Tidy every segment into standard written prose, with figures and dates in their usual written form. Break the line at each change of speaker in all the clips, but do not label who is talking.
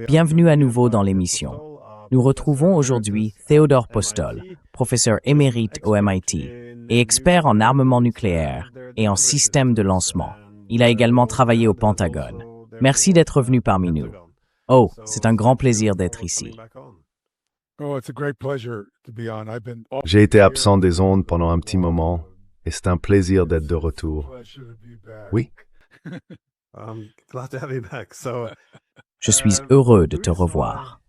Bienvenue à nouveau dans l'émission. Nous retrouvons aujourd'hui Theodore Postol, professeur émérite au MIT et expert en armement nucléaire et en système de lancement. Il a également travaillé au Pentagone. Merci d'être venu parmi nous. Oh, c'est un grand plaisir d'être ici.
J'ai été absent des ondes pendant un petit moment et c'est un plaisir d'être de retour. Oui?
Je suis heureux de te revoir.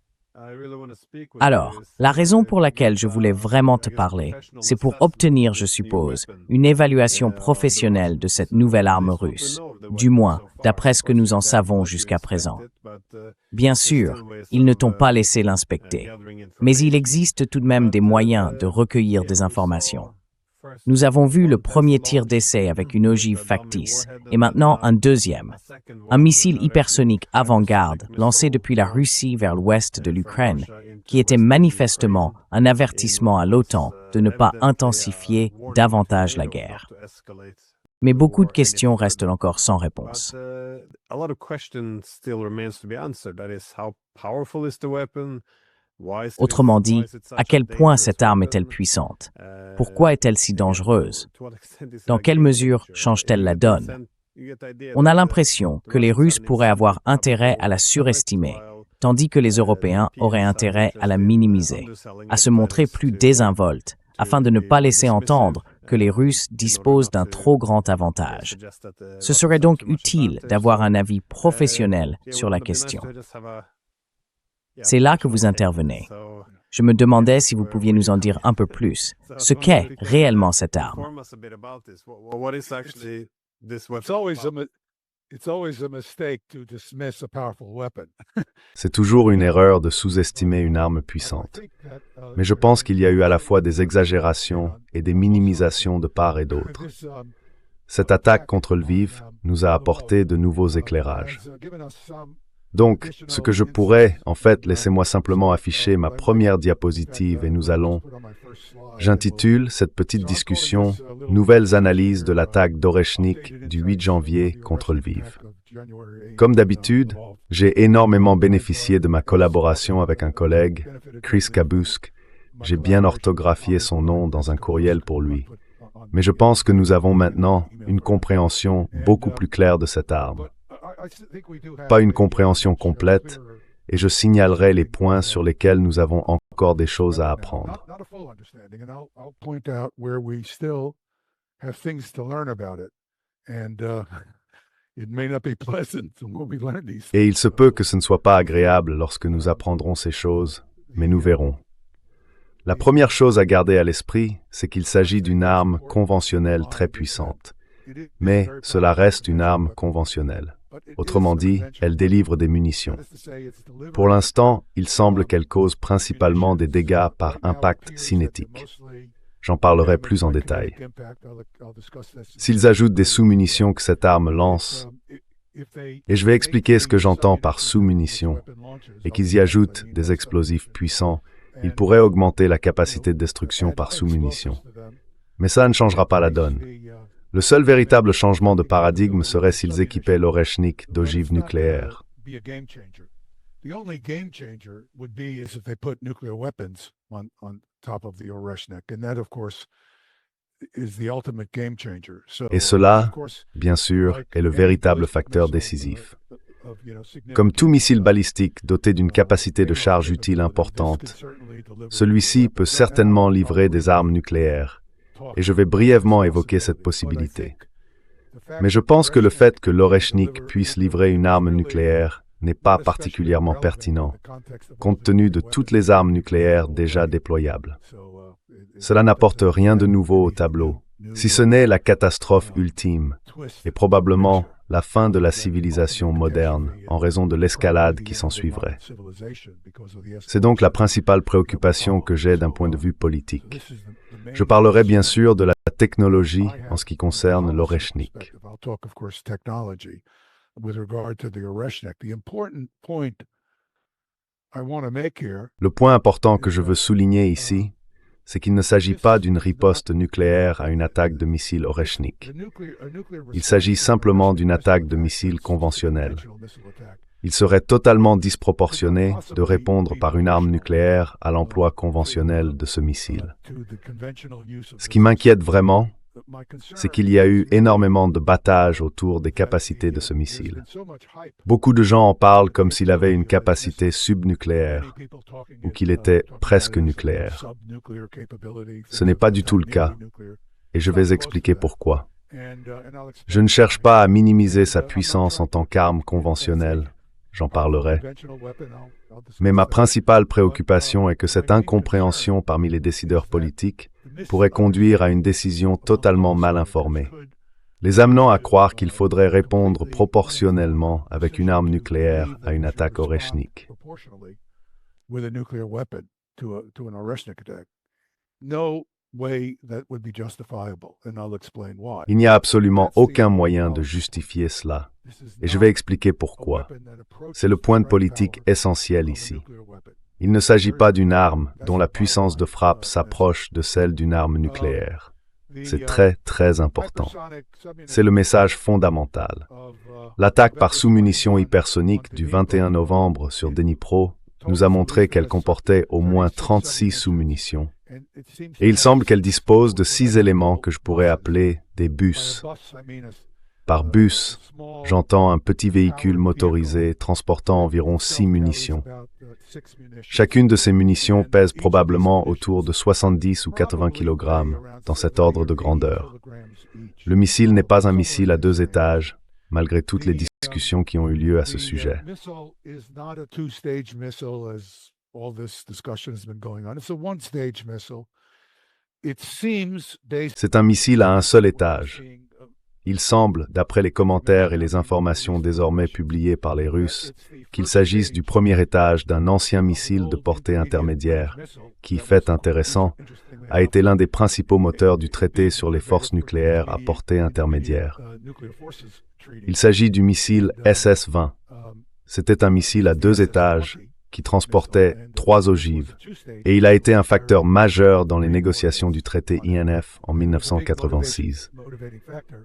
Alors, la raison pour laquelle je voulais vraiment te parler, c'est pour obtenir, je suppose, une évaluation professionnelle de cette nouvelle arme russe, du moins, d'après ce que nous en savons jusqu'à présent. Bien sûr, ils ne t'ont pas laissé l'inspecter, mais il existe tout de même des moyens de recueillir des informations. Nous avons vu le premier tir d'essai avec une ogive factice, et maintenant un deuxième. Un missile hypersonique avant-garde lancé depuis la Russie vers l'ouest de l'Ukraine, qui était manifestement un avertissement à l'OTAN de ne pas intensifier davantage la guerre. Mais beaucoup de questions restent encore sans réponse. Autrement dit, à quel point cette arme est-elle puissante? Pourquoi est-elle si dangereuse? Dans quelle mesure change-t-elle la donne? On a l'impression que les Russes pourraient avoir intérêt à la surestimer, tandis que les Européens auraient intérêt à la minimiser, à se montrer plus désinvoltes, afin de ne pas laisser entendre que les Russes disposent d'un trop grand avantage. Ce serait donc utile d'avoir un avis professionnel sur la question. C'est là que vous intervenez. Je me demandais si vous pouviez nous en dire un peu plus. Ce qu'est réellement cette arme.
C'est toujours une erreur de sous-estimer une arme puissante. Mais je pense qu'il y a eu à la fois des exagérations et des minimisations de part et d'autre. Cette attaque contre Lviv nous a apporté de nouveaux éclairages. Donc, ce que je pourrais, en fait, laissez-moi simplement afficher ma première diapositive et nous allons... J'intitule cette petite discussion « Nouvelles analyses de l'attaque d'Oreshnik du 8 janvier contre Lviv ». Comme d'habitude, j'ai énormément bénéficié de ma collaboration avec un collègue, Chris Kabusk. J'ai bien orthographié son nom dans un courriel pour lui. Mais je pense que nous avons maintenant une compréhension beaucoup plus claire de cette arme. Pas une compréhension complète, et je signalerai les points sur lesquels nous avons encore des choses à apprendre. Et il se peut que ce ne soit pas agréable lorsque nous apprendrons ces choses, mais nous verrons. La première chose à garder à l'esprit, c'est qu'il s'agit d'une arme conventionnelle très puissante. Mais cela reste une arme conventionnelle. Autrement dit, elle délivre des munitions. Pour l'instant, il semble qu'elle cause principalement des dégâts par impact cinétique. J'en parlerai plus en détail. S'ils ajoutent des sous-munitions que cette arme lance, et je vais expliquer ce que j'entends par sous-munitions, et qu'ils y ajoutent des explosifs puissants, ils pourraient augmenter la capacité de destruction par sous-munitions. Mais ça ne changera pas la donne. Le seul véritable changement de paradigme serait s'ils équipaient l'Oreshnik d'ogives nucléaires. Et cela, bien sûr, est le véritable facteur décisif. Comme tout missile balistique doté d'une capacité de charge utile importante, celui-ci peut certainement livrer des armes nucléaires. Et je vais brièvement évoquer cette possibilité. Mais je pense que le fait que l'Oreshnik puisse livrer une arme nucléaire n'est pas particulièrement pertinent, compte tenu de toutes les armes nucléaires déjà déployables. Cela n'apporte rien de nouveau au tableau, si ce n'est la catastrophe ultime, et probablement la fin de la civilisation moderne en raison de l'escalade qui s'ensuivrait. C'est donc la principale préoccupation que j'ai d'un point de vue politique. Je parlerai bien sûr de la technologie en ce qui concerne l'Oreshnik. Le point important que je veux souligner ici, c'est qu'il ne s'agit pas d'une riposte nucléaire à une attaque de missiles Oreshnik. Il s'agit simplement d'une attaque de missiles conventionnelle. Il serait totalement disproportionné de répondre par une arme nucléaire à l'emploi conventionnel de ce missile. Ce qui m'inquiète vraiment, c'est qu'il y a eu énormément de battage autour des capacités de ce missile. Beaucoup de gens en parlent comme s'il avait une capacité subnucléaire ou qu'il était presque nucléaire. Ce n'est pas du tout le cas, et je vais expliquer pourquoi. Je ne cherche pas à minimiser sa puissance en tant qu'arme conventionnelle, j'en parlerai. Mais ma principale préoccupation est que cette incompréhension parmi les décideurs politiques pourrait conduire à une décision totalement mal informée, les amenant à croire qu'il faudrait répondre proportionnellement avec une arme nucléaire à une attaque Oreshnik. Il n'y a absolument aucun moyen de justifier cela, et je vais expliquer pourquoi. C'est le point de politique essentiel ici. Il ne s'agit pas d'une arme dont la puissance de frappe s'approche de celle d'une arme nucléaire. C'est très, très important. C'est le message fondamental. L'attaque par sous-munitions hypersoniques du 21 novembre sur Dnipro nous a montré qu'elle comportait au moins 36 sous-munitions. Et il semble qu'elle dispose de 6 éléments que je pourrais appeler des bus. Par bus, j'entends un petit véhicule motorisé transportant environ 6 munitions. Chacune de ces munitions pèse probablement autour de 70 ou 80 kg dans cet ordre de grandeur. Le missile n'est pas un missile à 2 étages, malgré toutes les discussions qui ont eu lieu à ce sujet. C'est un missile à un seul étage. Il semble, d'après les commentaires et les informations désormais publiées par les Russes, qu'il s'agisse du premier étage d'un ancien missile de portée intermédiaire, qui, fait intéressant, a été l'un des principaux moteurs du traité sur les forces nucléaires à portée intermédiaire. Il s'agit du missile SS-20. C'était un missile à 2 étages qui transportait 3 ogives, et il a été un facteur majeur dans les négociations du traité INF en 1986.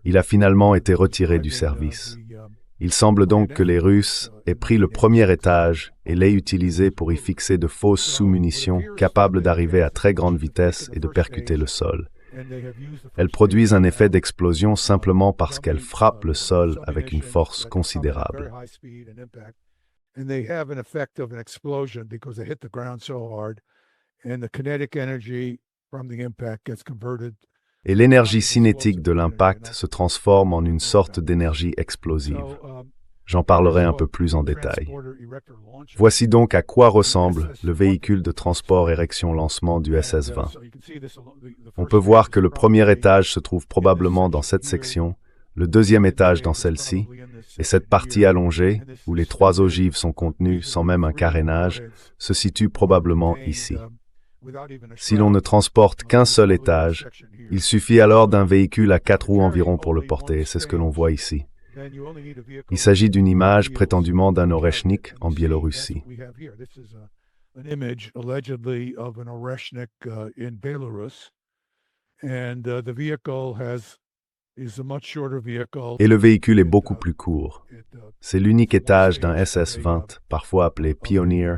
Il a finalement été retiré du service. Il semble donc que les Russes aient pris le premier étage et l'aient utilisé pour y fixer de fausses sous-munitions capables d'arriver à très grande vitesse et de percuter le sol. Elles produisent un effet d'explosion simplement parce qu'elles frappent le sol avec une force considérable.
And they have an effect of an explosion because they hit the ground so hard, and the kinetic energy from the impact gets converted.
Et l'énergie cinétique de l'impact se transforme en une sorte d'énergie explosive. J'en parlerai un peu plus en détail. Voici donc à quoi ressemble le véhicule de transport érection-lancement du SS-20. On peut voir que le premier étage se trouve probablement dans cette section, le deuxième étage dans celle-ci, et cette partie allongée, où les 3 ogives sont contenues sans même un carénage, se situe probablement ici. Si l'on ne transporte qu'un seul étage, il suffit alors d'un véhicule à 4 roues environ pour le porter, c'est ce que l'on voit ici. Il s'agit d'une image prétendument d'un Oreshnik en Biélorussie. Et le véhicule est beaucoup plus court. C'est l'unique étage d'un SS-20, parfois appelé Pioneer,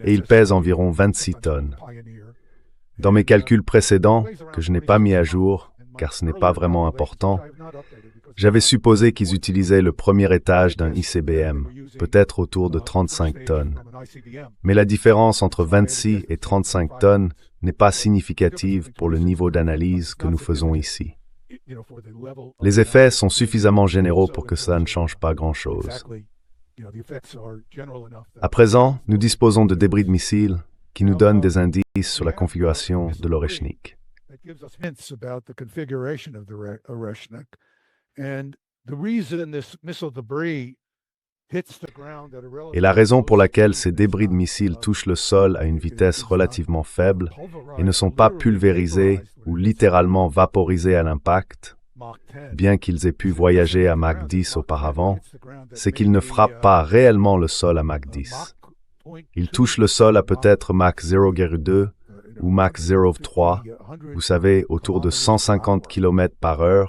et il pèse environ 26 tonnes. Dans mes calculs précédents, que je n'ai pas mis à jour, car ce n'est pas vraiment important, j'avais supposé qu'ils utilisaient le premier étage d'un ICBM, peut-être autour de 35 tonnes. Mais la différence entre 26 et 35 tonnes n'est pas significative pour le niveau d'analyse que nous faisons ici. Les effets sont suffisamment généraux pour que ça ne change pas grand-chose. À présent, nous disposons de débris de missiles qui nous donnent des indices sur la configuration de l'Oreshnik. Et la raison pour laquelle ces débris de missiles touchent le sol à une vitesse relativement faible et ne sont pas pulvérisés ou littéralement vaporisés à l'impact, bien qu'ils aient pu voyager à Mach 10 auparavant, c'est qu'ils ne frappent pas réellement le sol à Mach 10. Ils touchent le sol à peut-être Mach 0,2 ou Mach 0,3, vous savez, autour de 150 km/h,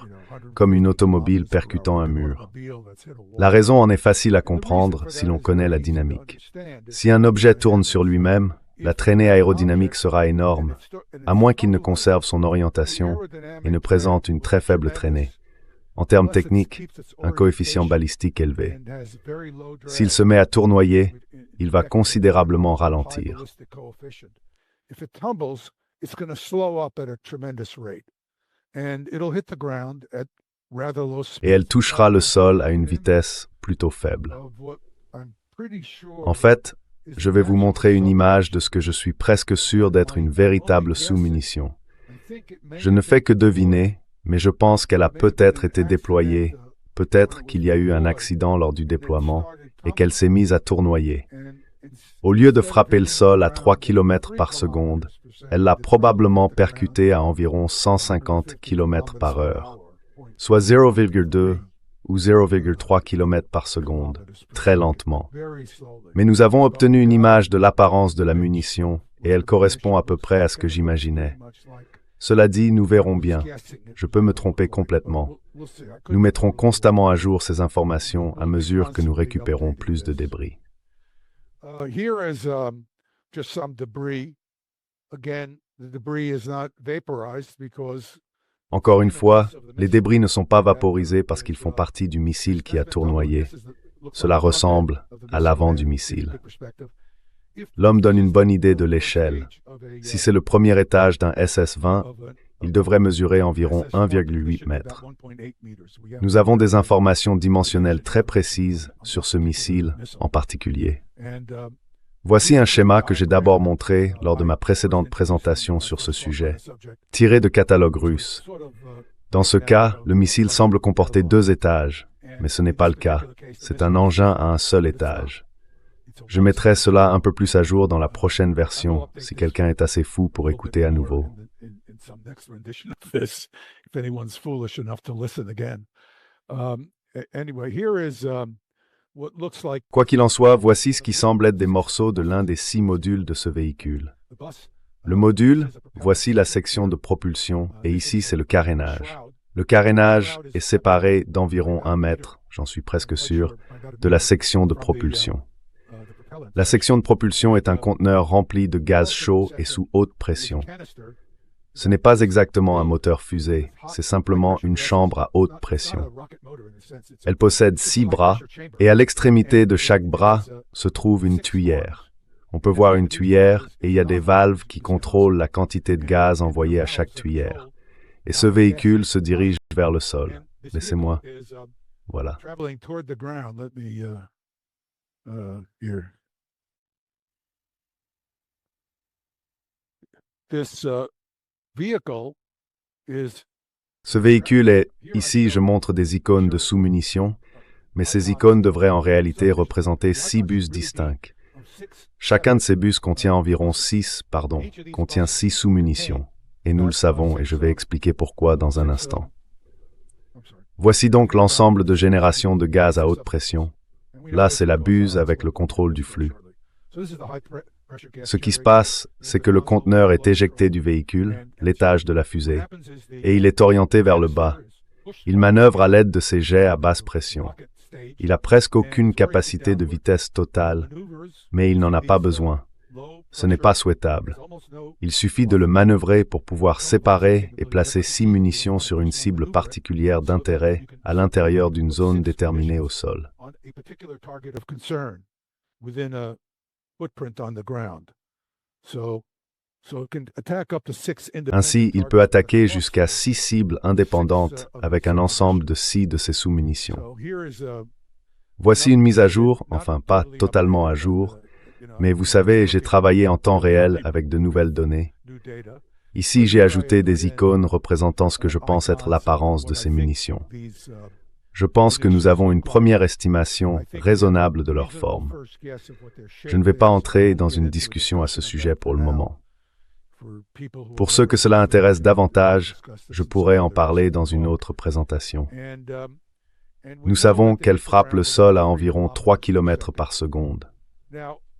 comme une automobile percutant un mur. La raison en est facile à comprendre si l'on connaît la dynamique. Si un objet tourne sur lui-même, la traînée aérodynamique sera énorme, à moins qu'il ne conserve son orientation et ne présente une très faible traînée. En termes techniques, un coefficient balistique élevé. S'il se met à tournoyer, il va considérablement ralentir. Et elle touchera le sol à une vitesse plutôt faible. En fait, je vais vous montrer une image de ce que je suis presque sûr d'être une véritable sous-munition. Je ne fais que deviner, mais je pense qu'elle a peut-être été déployée, peut-être qu'il y a eu un accident lors du déploiement et qu'elle s'est mise à tournoyer. Au lieu de frapper le sol à 3 km par seconde, elle l'a probablement percuté à environ 150 km/h, soit 0,2 ou 0,3 km par seconde, très lentement. Mais nous avons obtenu une image de l'apparence de la munition et elle correspond à peu près à ce que j'imaginais. Cela dit, nous verrons bien. Je peux me tromper complètement. Nous mettrons constamment à jour ces informations à mesure que nous récupérons plus de débris. Encore une fois, les débris ne sont pas vaporisés parce qu'ils font partie du missile qui a tournoyé. Cela ressemble à l'avant du missile. L'homme donne une bonne idée de l'échelle. Si c'est le premier étage d'un SS-20, il devrait mesurer environ 1,8 mètres. Nous avons des informations dimensionnelles très précises sur ce missile en particulier. Voici un schéma que j'ai d'abord montré lors de ma précédente présentation sur ce sujet, tiré de catalogues russes. Dans ce cas, le missile semble comporter 2 étages, mais ce n'est pas le cas. C'est un engin à un seul étage. Je mettrai cela un peu plus à jour dans la prochaine version, si quelqu'un est assez fou pour écouter à nouveau. Quoi qu'il en soit, voici ce qui semble être des morceaux de l'un des 6 modules de ce véhicule. Le module, voici la section de propulsion, et ici c'est le carénage. Le carénage est séparé d'environ 1 mètre, j'en suis presque sûr, de la section de propulsion. La section de propulsion est un conteneur rempli de gaz chaud et sous haute pression. Ce n'est pas exactement un moteur fusée, c'est simplement une chambre à haute pression. Elle possède 6 bras, et à l'extrémité de chaque bras se trouve une tuyère. On peut voir une tuyère, et il y a des valves qui contrôlent la quantité de gaz envoyée à chaque tuyère. Et ce véhicule se dirige vers le sol. Laissez-moi. Voilà. Ce véhicule est, ici je montre des icônes de sous-munitions, mais ces icônes devraient en réalité représenter 6 bus distincts. Chacun de ces bus contient contient 6 sous-munitions. Et nous le savons, et je vais expliquer pourquoi dans un instant. Voici donc l'ensemble de génération de gaz à haute pression. Là, c'est la buse avec le contrôle du flux. Ce qui se passe, c'est que le conteneur est éjecté du véhicule, l'étage de la fusée, et il est orienté vers le bas. Il manœuvre à l'aide de ses jets à basse pression. Il n'a presque aucune capacité de vitesse totale, mais il n'en a pas besoin. Ce n'est pas souhaitable. Il suffit de le manœuvrer pour pouvoir séparer et placer 6 munitions sur une cible particulière d'intérêt à l'intérieur d'une zone déterminée au sol. Ainsi, il peut attaquer jusqu'à 6 cibles indépendantes avec un ensemble de 6 de ses sous-munitions. Voici une mise à jour, enfin pas totalement à jour, mais vous savez, j'ai travaillé en temps réel avec de nouvelles données. Ici, j'ai ajouté des icônes représentant ce que je pense être l'apparence de ces munitions. Je pense que nous avons une première estimation raisonnable de leur forme. Je ne vais pas entrer dans une discussion à ce sujet pour le moment. Pour ceux que cela intéresse davantage, je pourrais en parler dans une autre présentation. Nous savons qu'elle frappe le sol à environ 3 km par seconde.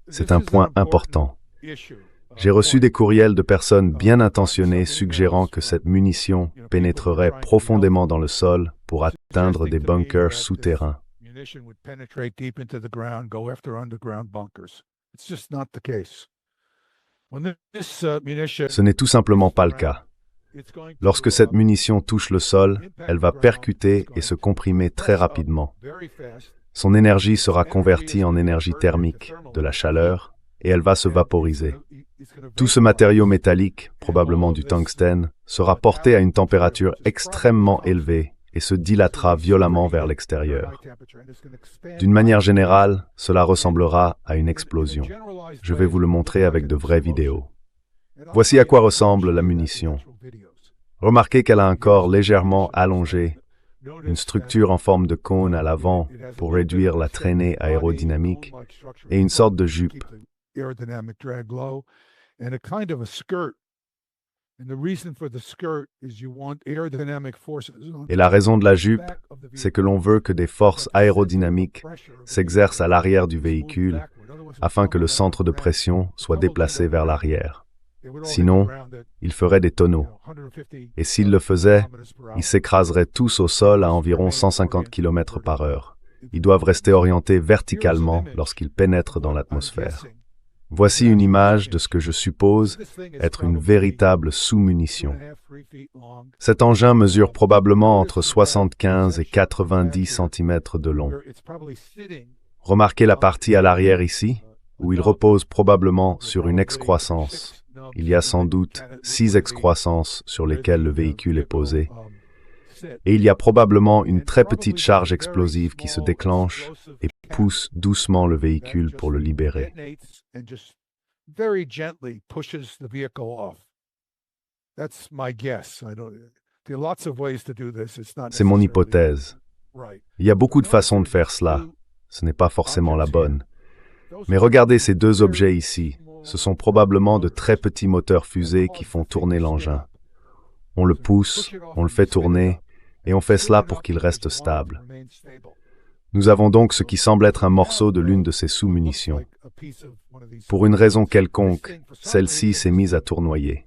C'est un point important. J'ai reçu des courriels de personnes bien intentionnées suggérant que cette munition pénétrerait profondément dans le sol pour atteindre des bunkers souterrains. Ce n'est tout simplement pas le cas. Lorsque cette munition touche le sol, elle va percuter et se comprimer très rapidement. Son énergie sera convertie en énergie thermique, de la chaleur, et elle va se vaporiser. Tout ce matériau métallique, probablement du tungstène, sera porté à une température extrêmement élevée et se dilatera violemment vers l'extérieur. D'une manière générale, cela ressemblera à une explosion. Je vais vous le montrer avec de vraies vidéos. Voici à quoi ressemble la munition. Remarquez qu'elle a un corps légèrement allongé, une structure en forme de cône à l'avant pour réduire la traînée aérodynamique et une sorte de jupe. Et la raison de la jupe, c'est que l'on veut que des forces aérodynamiques s'exercent à l'arrière du véhicule afin que le centre de pression soit déplacé vers l'arrière. Sinon, ils feraient des tonneaux. Et s'ils le faisaient, ils s'écraseraient tous au sol à environ 150 km/h. Ils doivent rester orientés verticalement lorsqu'ils pénètrent dans l'atmosphère. Voici une image de ce que je suppose être une véritable sous-munition. Cet engin mesure probablement entre 75 et 90 cm de long. Remarquez la partie à l'arrière ici, où il repose probablement sur une excroissance. Il y a sans doute 6 excroissances sur lesquelles le véhicule est posé. Et il y a probablement une très petite charge explosive qui se déclenche et pousse doucement le véhicule pour le libérer. C'est mon hypothèse. Il y a beaucoup de façons de faire cela. Ce n'est pas forcément la bonne. Mais regardez ces deux objets ici. Ce sont probablement de très petits moteurs fusées qui font tourner l'engin. On le pousse, on le fait tourner, et on fait cela pour qu'il reste stable. Nous avons donc ce qui semble être un morceau de l'une de ces sous-munitions. Pour une raison quelconque, celle-ci s'est mise à tournoyer.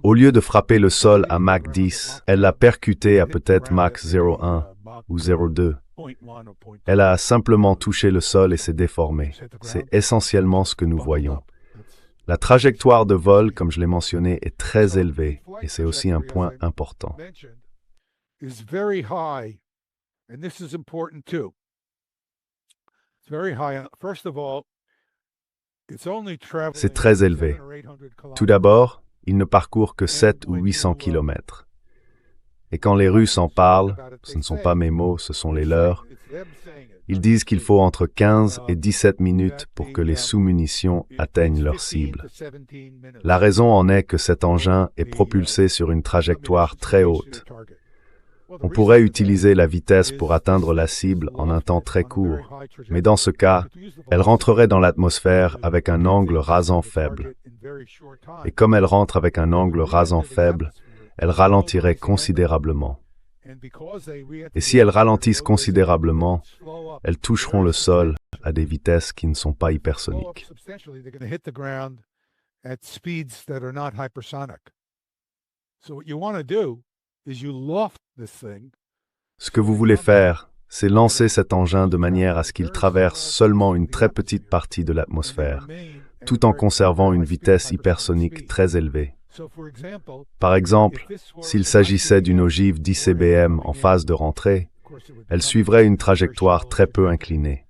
Au lieu de frapper le sol à Mach 10, elle l'a percuté à peut-être Mach 0,1 ou 0,2. Elle a simplement touché le sol et s'est déformée. C'est essentiellement ce que nous voyons. La trajectoire de vol, comme je l'ai mentionné, est très élevée, et c'est aussi un point important. C'est très élevé. Tout d'abord, il ne parcourt que 7 ou 800 km. Et quand les Russes en parlent, ce ne sont pas mes mots, ce sont les leurs, ils disent qu'il faut entre 15 et 17 minutes pour que les sous-munitions atteignent leur cible. La raison en est que cet engin est propulsé sur une trajectoire très haute. On pourrait utiliser la vitesse pour atteindre la cible en un temps très court, mais dans ce cas, elle rentrerait dans l'atmosphère avec un angle rasant faible. Et comme elle rentre avec un angle rasant faible, elle ralentirait considérablement. Et si elles ralentissent considérablement, elles toucheront le sol à des vitesses qui ne sont pas hypersoniques. Ce que vous voulez faire, c'est lancer cet engin de manière à ce qu'il traverse seulement une très petite partie de l'atmosphère, tout en conservant une vitesse hypersonique très élevée. Par exemple, s'il s'agissait d'une ogive d'ICBM en phase de rentrée, elle suivrait une trajectoire très peu inclinée.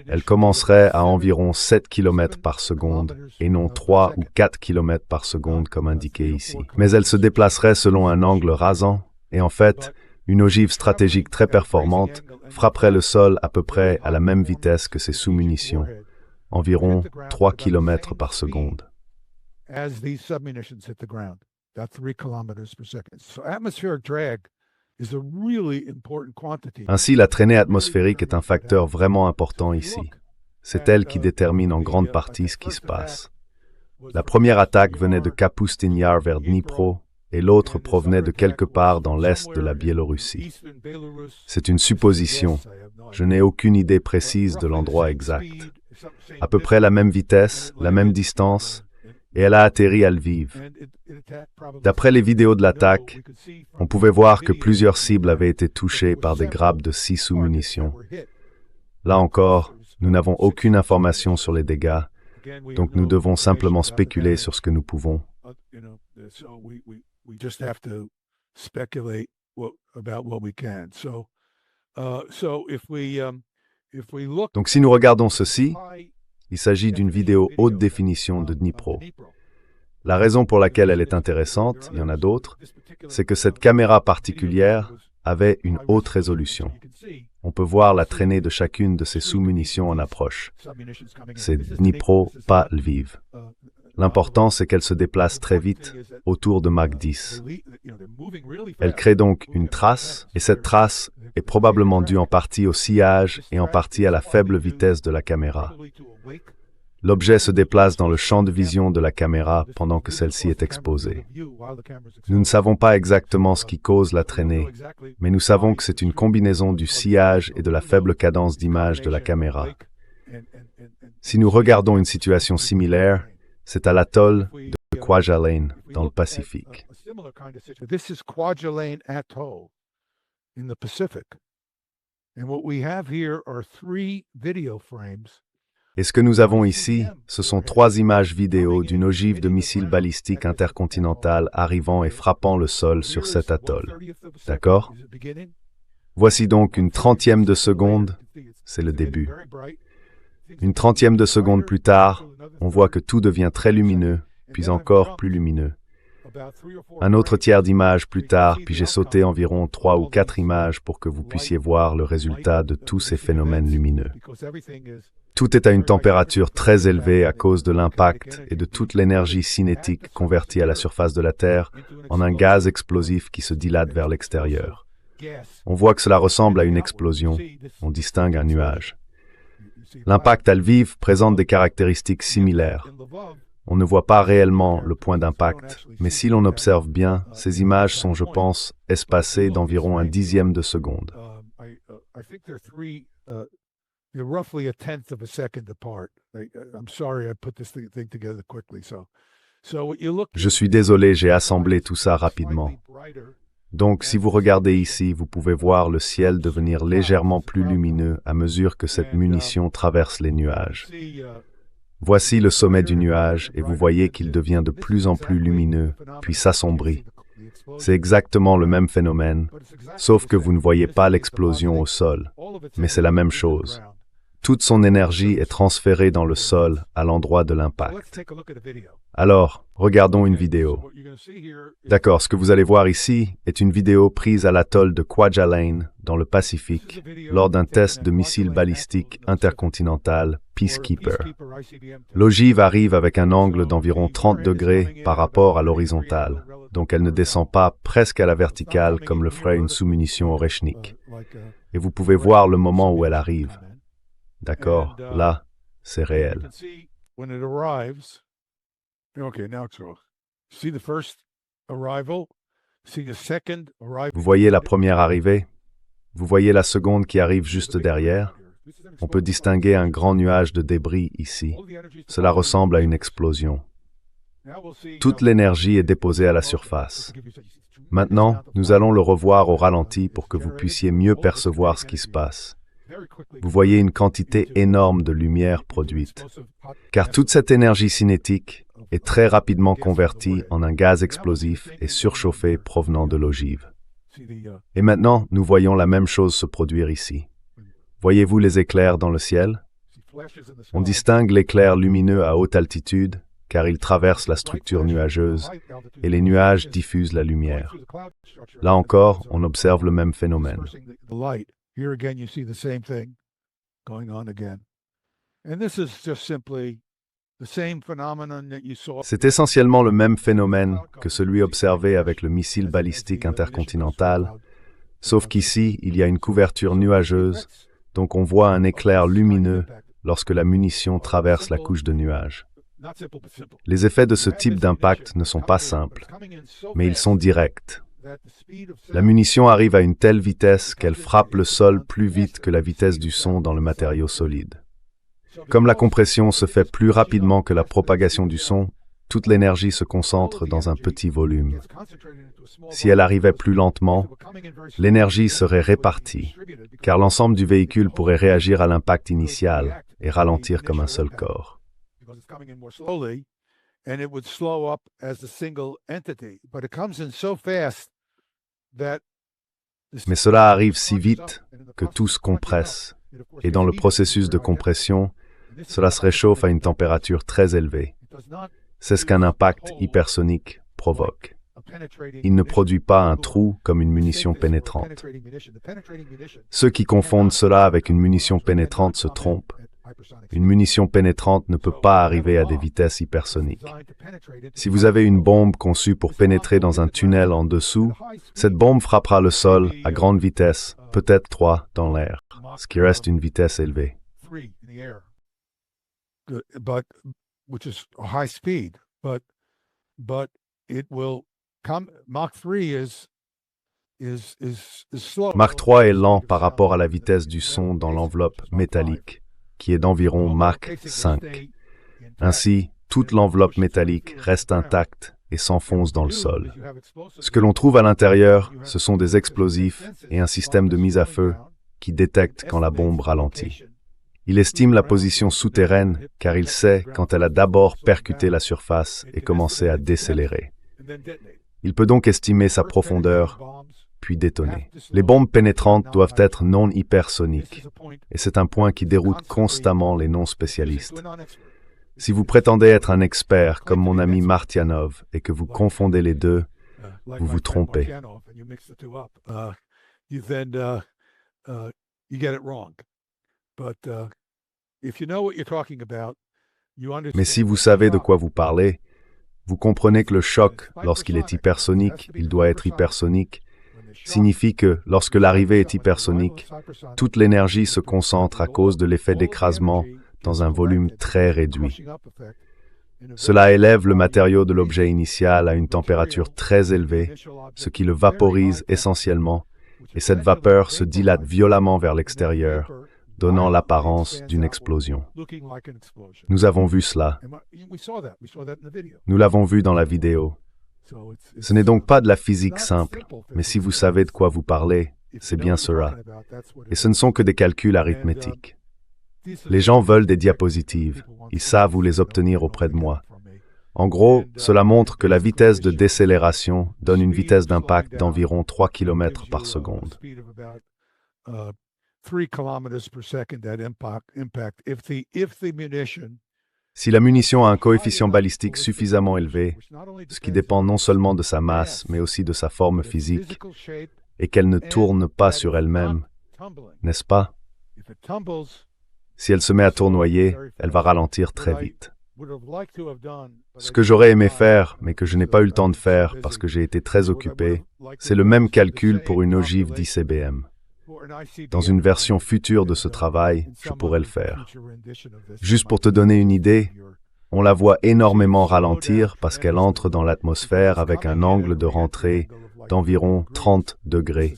Elle commencerait à environ 7 km par seconde et non 3 ou 4 km par seconde comme indiqué ici. Mais elle se déplacerait selon un angle rasant et en fait, une ogive stratégique très performante frapperait le sol à peu près à la même vitesse que ses sous-munitions, environ 3 km par seconde.
As these submunitions hit the ground, that's 3 kilometers per second. So atmospheric drag is a really important quantity.
Ainsi, la traînée atmosphérique est un facteur vraiment important ici. C'est elle qui détermine en grande partie ce qui se passe. La première attaque venait de Kapustin Yar vers Dnipro et l'autre provenait de quelque part dans l'est de la Biélorussie. C'est une supposition. Je n'ai aucune idée précise de l'endroit exact. à peu près la même vitesse, la même distance, et elle a atterri à Lviv. D'après les vidéos de l'attaque, on pouvait voir que plusieurs cibles avaient été touchées par des grappes de 6 sous-munitions. Là encore, nous n'avons aucune information sur les dégâts, donc nous devons simplement spéculer sur ce que nous pouvons. Donc si nous regardons ceci, il s'agit d'une vidéo haute définition de Dnipro. La raison pour laquelle elle est intéressante, il y en a d'autres, c'est que cette caméra particulière avait une haute résolution. On peut voir la traînée de chacune de ces sous-munitions en approche. C'est Dnipro, pas Lviv. L'important, c'est qu'elle se déplace très vite, autour de Mach 10. Elle crée donc une trace, et cette trace est probablement due en partie au sillage et en partie à la faible vitesse de la caméra. L'objet se déplace dans le champ de vision de la caméra pendant que celle-ci est exposée. Nous ne savons pas exactement ce qui cause la traînée, mais nous savons que c'est une combinaison du sillage et de la faible cadence d'image de la caméra. Si nous regardons une situation similaire, c'est à l'atoll de Kwajalein, dans le Pacifique.
This is Kwajalein Atoll in the Pacific. And what we have here are 3 video frames.
Et ce que nous avons ici, ce sont 3 images vidéo d'une ogive de missiles balistiques intercontinentales arrivant et frappant le sol sur cet atoll. D'accord? Voici donc une 30e de seconde, c'est le début. Une 30e de seconde plus tard, on voit que tout devient très lumineux, puis encore plus lumineux. Un autre tiers d'image plus tard, puis j'ai sauté environ 3 ou 4 images pour que vous puissiez voir le résultat de tous ces phénomènes lumineux. Tout est à une température très élevée à cause de l'impact et de toute l'énergie cinétique convertie à la surface de la Terre en un gaz explosif qui se dilate vers l'extérieur. On voit que cela ressemble à une explosion. On distingue un nuage. L'impact à Lviv présente des caractéristiques similaires. On ne voit pas réellement le point d'impact, mais si l'on observe bien, ces images sont, je pense, espacées d'environ un 10e de seconde.
You're roughly a tenth of a second apart. I'm sorry, I put this thing together quickly. So what you look.
Je suis désolé, j'ai assemblé tout ça rapidement. Donc, si vous regardez ici, vous pouvez voir le ciel devenir légèrement plus lumineux à mesure que cette munition traverse les nuages. Voici le sommet du nuage et vous voyez qu'il devient de plus en plus lumineux, puis s'assombrit. C'est exactement le même phénomène, sauf que vous ne voyez pas l'explosion au sol, mais c'est la même chose. Toute son énergie est transférée dans le sol à l'endroit de l'impact. Alors, regardons une vidéo. D'accord, ce que vous allez voir ici est une vidéo prise à l'atoll de Kwajalein, dans le Pacifique, lors d'un test de missile balistique intercontinental Peacekeeper. L'ogive arrive avec un angle d'environ 30 degrés par rapport à l'horizontale, donc elle ne descend pas presque à la verticale comme le ferait une sous-munition Oreshnik. Et vous pouvez voir le moment où elle arrive. D'accord, là, c'est réel. Vous voyez la première arrivée? Vous voyez la seconde qui arrive juste derrière? On peut distinguer un grand nuage de débris ici. Cela ressemble à une explosion. Toute l'énergie est déposée à la surface. Maintenant, nous allons le revoir au ralenti pour que vous puissiez mieux percevoir ce qui se passe. Vous voyez une quantité énorme de lumière produite, car toute cette énergie cinétique est très rapidement convertie en un gaz explosif et surchauffé provenant de l'ogive. Et maintenant, nous voyons la même chose se produire ici. Voyez-vous les éclairs dans le ciel? On distingue l'éclair lumineux à haute altitude, car il traverse la structure nuageuse, et les nuages diffusent la lumière. Là encore, on observe le même phénomène.
Here again, you see the same thing going on again. And this is just simply the same phenomenon that you saw.
C'est essentiellement le même phénomène que celui observé avec le missile balistique intercontinental, sauf qu'ici, il y a une couverture nuageuse, donc on voit un éclair lumineux lorsque la munition traverse la couche de nuages. Les effets de ce type d'impact ne sont pas simples, mais ils sont directs. La munition arrive à une telle vitesse qu'elle frappe le sol plus vite que la vitesse du son dans le matériau solide. Comme la compression se fait plus rapidement que la propagation du son, toute l'énergie se concentre dans un petit volume. Si elle arrivait plus lentement, l'énergie serait répartie, car l'ensemble du véhicule pourrait réagir à l'impact initial et ralentir comme un seul corps. Mais cela arrive si vite que tout se compresse, et dans le processus de compression, cela se réchauffe à une température très élevée. C'est ce qu'un impact hypersonique provoque. Il ne produit pas un trou comme une munition pénétrante. Ceux qui confondent cela avec une munition pénétrante se trompent. Une munition pénétrante ne peut pas arriver à des vitesses hypersoniques. Si vous avez une bombe conçue pour pénétrer dans un tunnel en dessous, cette bombe frappera le sol à grande vitesse, peut-être 3 dans l'air, ce qui reste une vitesse élevée. Mach 3 est lent par rapport à la vitesse du son dans l'enveloppe métallique, qui est d'environ Mach 5. Ainsi, toute l'enveloppe métallique reste intacte et s'enfonce dans le sol. Ce que l'on trouve à l'intérieur, ce sont des explosifs et un système de mise à feu qui détecte quand la bombe ralentit. Il estime la position souterraine car il sait quand elle a d'abord percuté la surface et commencé à décélérer. Il peut donc estimer sa profondeur, puis détonner. Les bombes pénétrantes doivent être non hypersoniques, et c'est un point qui déroute constamment les non-spécialistes. Si vous prétendez être un expert comme mon ami Martianov et que vous confondez les deux, vous vous trompez. Mais si vous savez de quoi vous parlez, vous comprenez que le choc, lorsqu'il est hypersonique, il doit être hypersonique, signifie que, lorsque l'arrivée est hypersonique, toute l'énergie se concentre à cause de l'effet d'écrasement dans un volume très réduit. Cela élève le matériau de l'objet initial à une température très élevée, ce qui le vaporise essentiellement, et cette vapeur se dilate violemment vers l'extérieur, donnant l'apparence d'une explosion. Nous avons vu cela. Nous l'avons vu dans la vidéo. Ce n'est donc pas de la physique simple, mais si vous savez de quoi vous parlez, c'est bien cela. Et ce ne sont que des calculs arithmétiques. Les gens veulent des diapositives. Ils savent où les obtenir auprès de moi. En gros, cela montre que la vitesse de décélération donne une vitesse d'impact d'environ 3 km par seconde. Si la munition a un coefficient balistique suffisamment élevé, ce qui dépend non seulement de sa masse, mais aussi de sa forme physique, et qu'elle ne tourne pas sur elle-même, n'est-ce pas? Si elle se met à tournoyer, elle va ralentir très vite. Ce que j'aurais aimé faire, mais que je n'ai pas eu le temps de faire parce que j'ai été très occupé, c'est le même calcul pour une ogive d'ICBM. Dans une version future de ce travail, je pourrais le faire. Juste pour te donner une idée, on la voit énormément ralentir parce qu'elle entre dans l'atmosphère avec un angle de rentrée d'environ 30 degrés.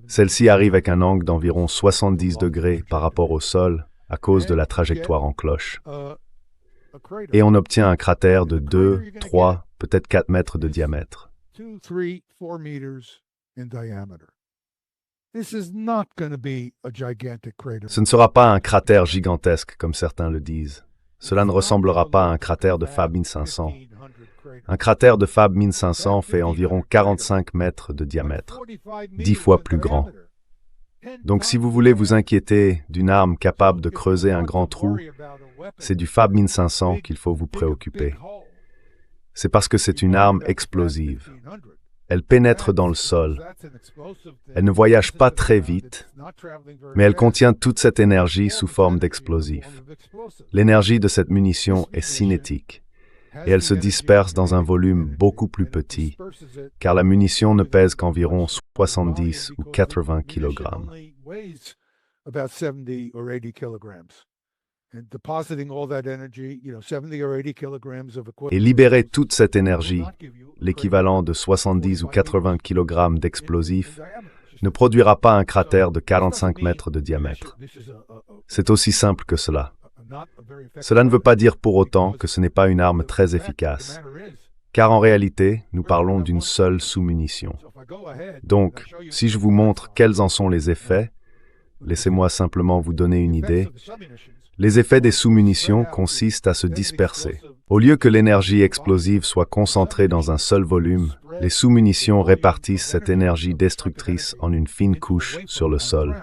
Celle-ci arrive avec un angle d'environ 70 degrés par rapport au sol à cause de la trajectoire en cloche. Et on obtient un cratère de 2, 3, peut-être 4 mètres de diamètre. Ce ne sera pas un cratère gigantesque comme certains le disent. Cela ne ressemblera pas à un cratère de Fab 1500. Un cratère de Fab 1500 fait environ 45 mètres de diamètre, 10 fois plus grand. Donc si vous voulez vous inquiéter d'une arme capable de creuser un grand trou, c'est du Fab 1500 qu'il faut vous préoccuper. C'est parce que c'est une arme explosive. Elle pénètre dans le sol. Elle ne voyage pas très vite, mais elle contient toute cette énergie sous forme d'explosif. L'énergie de cette munition est cinétique, et elle se disperse dans un volume beaucoup plus petit, car la munition ne pèse qu'environ 70 ou 80 kg. Et libérer toute cette énergie, l'équivalent de 70 ou 80 kg d'explosifs, ne produira pas un cratère de 45 mètres de diamètre. C'est aussi simple que cela. Cela ne veut pas dire pour autant que ce n'est pas une arme très efficace, car en réalité, nous parlons d'une seule sous-munition. Donc, si je vous montre quels en sont les effets, laissez-moi simplement vous donner une idée. Les effets des sous-munitions consistent à se disperser. Au lieu que l'énergie explosive soit concentrée dans un seul volume, les sous-munitions répartissent cette énergie destructrice en une fine couche sur le sol.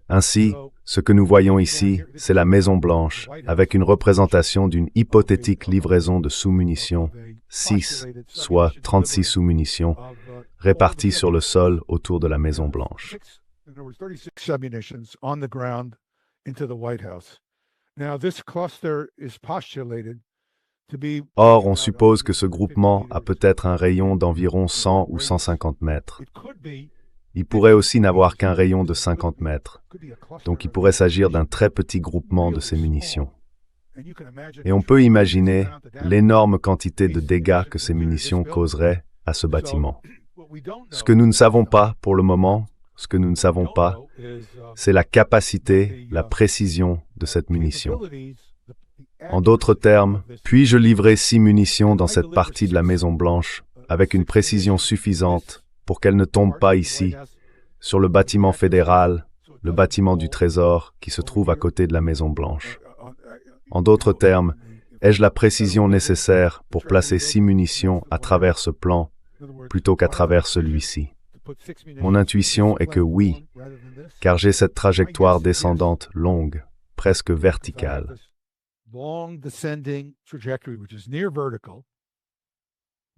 Ainsi, ce que nous voyons ici, c'est la Maison Blanche, avec une représentation d'une hypothétique livraison de sous-munitions, 6, soit 36 sous-munitions, réparties sur le sol autour de la Maison Blanche. Or, on suppose que ce groupement a peut-être un rayon d'environ 100 ou 150 mètres. Il pourrait aussi n'avoir qu'un rayon de 50 mètres, donc il pourrait s'agir d'un très petit groupement de ces munitions. Et on peut imaginer l'énorme quantité de dégâts que ces munitions causeraient à ce bâtiment. Ce que nous ne savons pas pour le moment, c'est la capacité, la précision de cette munition. En d'autres termes, puis-je livrer 6 munitions dans cette partie de la Maison Blanche avec une précision suffisante pour qu'elles ne tombent pas ici, sur le bâtiment fédéral, le bâtiment du Trésor qui se trouve à côté de la Maison Blanche. En d'autres termes, ai-je la précision nécessaire pour placer 6 munitions à travers ce plan plutôt qu'à travers celui-ci? Mon intuition est que oui, car j'ai cette trajectoire descendante longue, presque verticale.
Long descending trajectory, which is near vertical.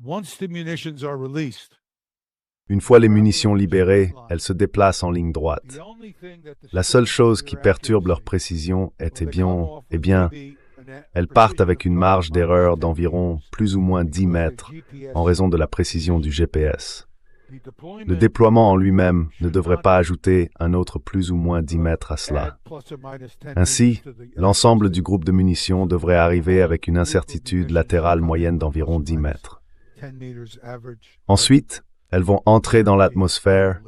Once the munitions are released,
une fois les munitions libérées, elles se déplacent en ligne droite. La seule chose qui perturbe leur précision est, eh bien, elles partent avec une marge d'erreur d'environ plus ou moins 10 mètres en raison de la précision du GPS. Le déploiement en lui-même ne devrait pas ajouter un autre plus ou moins 10 mètres à cela. Ainsi, l'ensemble du groupe de munitions devrait arriver avec une incertitude latérale moyenne d'environ 10 mètres. Ensuite, elles vont entrer dans l'atmosphère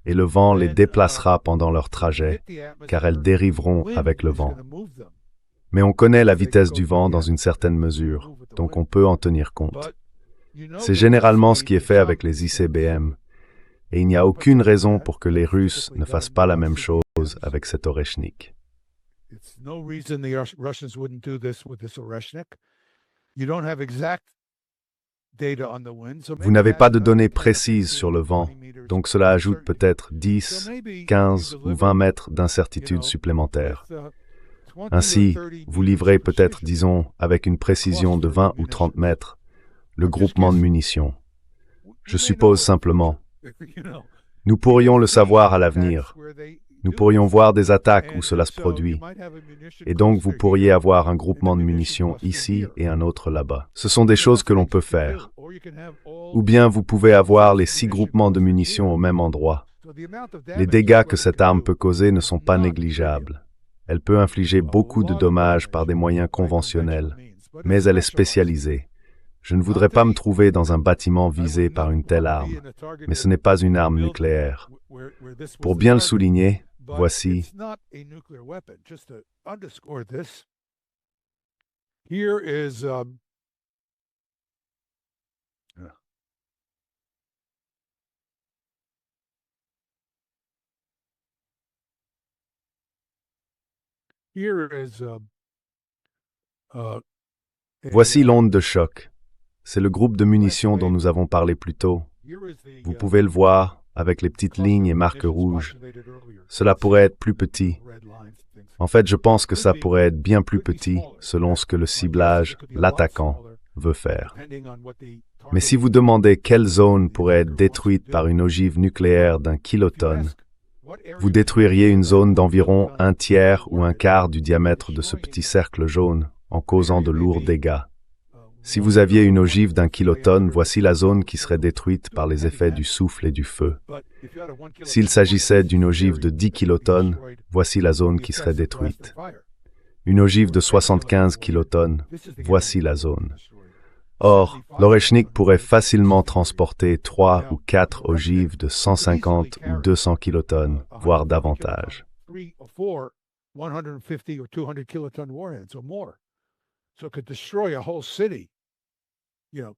et le vent les déplacera pendant leur trajet, car elles dériveront avec le vent. Mais on connaît la vitesse du vent dans une certaine mesure, donc on peut en tenir compte. C'est généralement ce qui est fait avec les ICBM, et il n'y a aucune raison pour que les Russes ne fassent pas la même chose avec cet Oreshnik. Vous n'avez pas de données précises sur le vent, donc cela ajoute peut-être 10, 15 ou 20 mètres d'incertitude supplémentaire. Ainsi, vous livrez peut-être, disons, avec une précision de 20 ou 30 mètres, le groupement de munitions. Je suppose simplement. Nous pourrions le savoir à l'avenir. Nous pourrions voir des attaques où cela se produit. Et donc vous pourriez avoir un groupement de munitions ici et un autre là-bas. Ce sont des choses que l'on peut faire. Ou bien vous pouvez avoir les 6 groupements de munitions au même endroit. Les dégâts que cette arme peut causer ne sont pas négligeables. Elle peut infliger beaucoup de dommages par des moyens conventionnels, mais elle est spécialisée. Je ne voudrais pas me trouver dans un bâtiment visé par une telle arme, mais ce n'est pas une arme nucléaire. Pour bien le souligner, voici. Voici l'onde de choc. C'est le groupe de munitions dont nous avons parlé plus tôt. Vous pouvez le voir avec les petites lignes et marques rouges. Cela pourrait être plus petit. En fait, je pense que ça pourrait être bien plus petit selon ce que le ciblage, l'attaquant, veut faire. Mais si vous demandez quelle zone pourrait être détruite par une ogive nucléaire d'1 kilotonne, vous détruiriez une zone d'environ 1/3 ou 1/4 du diamètre de ce petit cercle jaune, en causant de lourds dégâts. Si vous aviez une ogive d'1 kilotonne, voici la zone qui serait détruite par les effets du souffle et du feu. S'il s'agissait d'une ogive de 10 kilotonnes, voici la zone qui serait détruite. Une ogive de 75 kilotonnes, voici la zone. Or, l'Oreshnik pourrait facilement transporter 3 ou 4 ogives de 150 ou 200 kilotonnes, voire davantage.
150 or 200 kiloton warheads or more. So it could destroy a whole city. You know,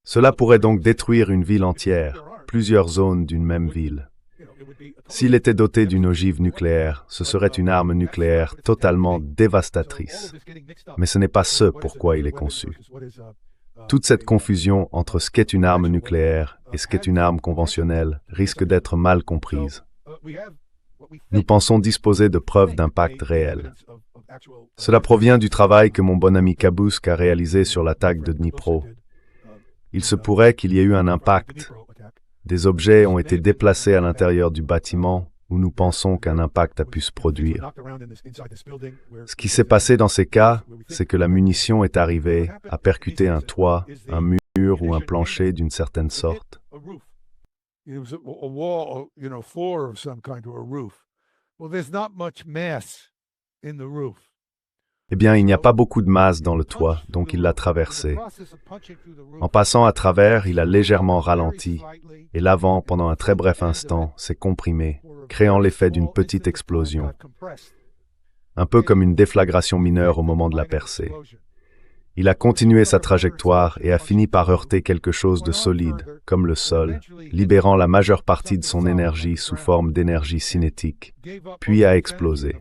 Cela pourrait donc détruire une ville entière, plusieurs zones d'une même ville. S'il était doté d'une ogive nucléaire, ce serait une arme nucléaire totalement dévastatrice. Mais ce n'est pas ce pourquoi il est conçu. Toute cette confusion entre ce qu'est une arme nucléaire et ce qu'est une arme conventionnelle risque d'être mal comprise. Nous pensons disposer de preuves d'impact réel. Cela provient du travail que mon bon ami Kabusk a réalisé sur l'attaque de Dnipro. Il se pourrait qu'il y ait eu un impact. Des objets ont été déplacés à l'intérieur du bâtiment où nous pensons qu'un impact a pu se produire. Ce qui s'est passé dans ces cas, c'est que la munition est arrivée, a percuté un toit, un mur ou un plancher d'une certaine sorte.
it was a wall, floor of some kind or a roof. Well, there's not much mass in the roof.
Eh bien, il n'y a pas beaucoup de masse dans le toit, donc il l'a traversé. En passant à travers, il a légèrement ralenti, et l'avant, pendant un très bref instant, s'est comprimé, créant l'effet d'une petite explosion, un peu comme une déflagration mineure au moment de la percée. Il a continué sa trajectoire et a fini par heurter quelque chose de solide, comme le sol, libérant la majeure partie de son énergie sous forme d'énergie cinétique, puis a explosé.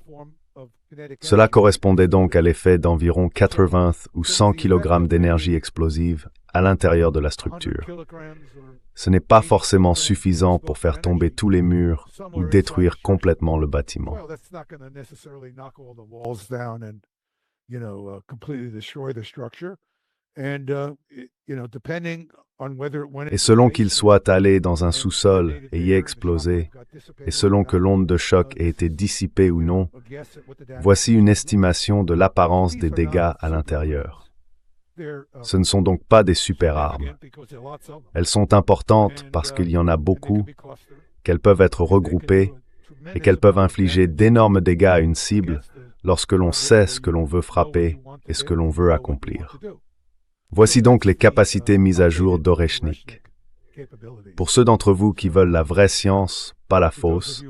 Cela correspondait donc à l'effet d'environ 80 ou 100 kg d'énergie explosive à l'intérieur de la structure. Ce n'est pas forcément suffisant pour faire tomber tous les murs ou détruire complètement le bâtiment. Et selon qu'il soit allé dans un sous-sol et y ait explosé, et selon que l'onde de choc ait été dissipée ou non, voici une estimation de l'apparence des dégâts à l'intérieur. Ce ne sont donc pas des super-armes. Elles sont importantes parce qu'il y en a beaucoup, qu'elles peuvent être regroupées et qu'elles peuvent infliger d'énormes dégâts à une cible lorsque l'on sait ce que l'on veut frapper et ce que l'on veut accomplir. Voici donc les capacités mises à jour d'Oreshnik. Pour ceux d'entre vous qui veulent la vraie science, pas la fausse,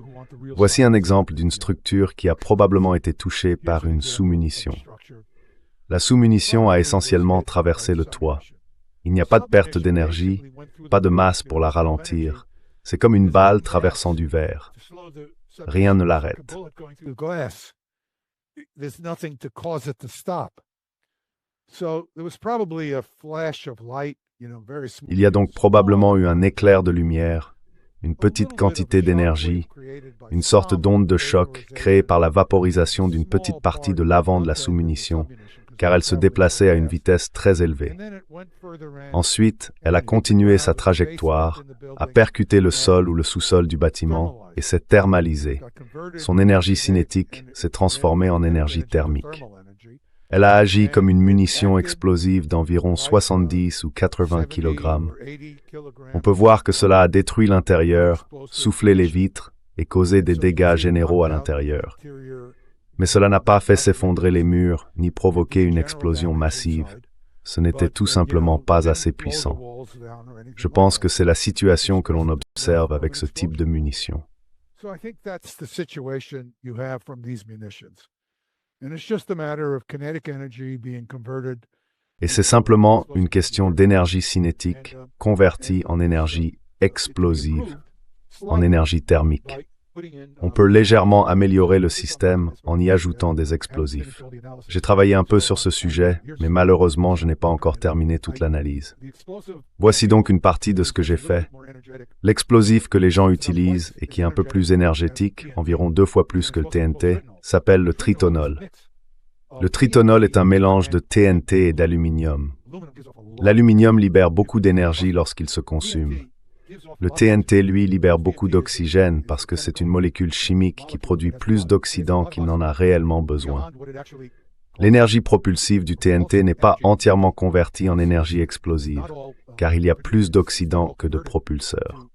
voici un exemple d'une structure qui a probablement été touchée par une sous-munition. La sous-munition a essentiellement traversé le toit. Il n'y a pas de perte d'énergie, pas de masse pour la ralentir. C'est comme une balle traversant du verre. Rien ne l'arrête. Il y a donc probablement eu un éclair de lumière, une petite quantité d'énergie, une sorte d'onde de choc créée par la vaporisation d'une petite partie de l'avant de la sous-munition, car elle se déplaçait à une vitesse très élevée. Ensuite, elle a continué sa trajectoire, a percuté le sol ou le sous-sol du bâtiment et s'est thermalisée. Son énergie cinétique s'est transformée en énergie thermique. Elle a agi comme une munition explosive d'environ 70 ou 80 kg. On peut voir que cela a détruit l'intérieur, soufflé les vitres et causé des dégâts généraux à l'intérieur. Mais cela n'a pas fait s'effondrer les murs ni provoquer une explosion massive. Ce n'était tout simplement pas assez puissant. Je pense que c'est la situation que l'on observe avec ce type de munitions. Et c'est simplement une question d'énergie cinétique convertie en énergie explosive, en énergie thermique. On peut légèrement améliorer le système en y ajoutant des explosifs. J'ai travaillé un peu sur ce sujet, mais malheureusement, je n'ai pas encore terminé toute l'analyse. Voici donc une partie de ce que j'ai fait. L'explosif que les gens utilisent et qui est un peu plus énergétique, environ 2 fois plus que le TNT, s'appelle le tritonol. Le tritonol est un mélange de TNT et d'aluminium. L'aluminium libère beaucoup d'énergie lorsqu'il se consume. Le TNT, lui, libère beaucoup d'oxygène parce que c'est une molécule chimique qui produit plus d'oxydants qu'il n'en a réellement besoin. L'énergie propulsive du TNT n'est pas entièrement convertie en énergie explosive, car il y a plus d'oxydants que de propulseurs.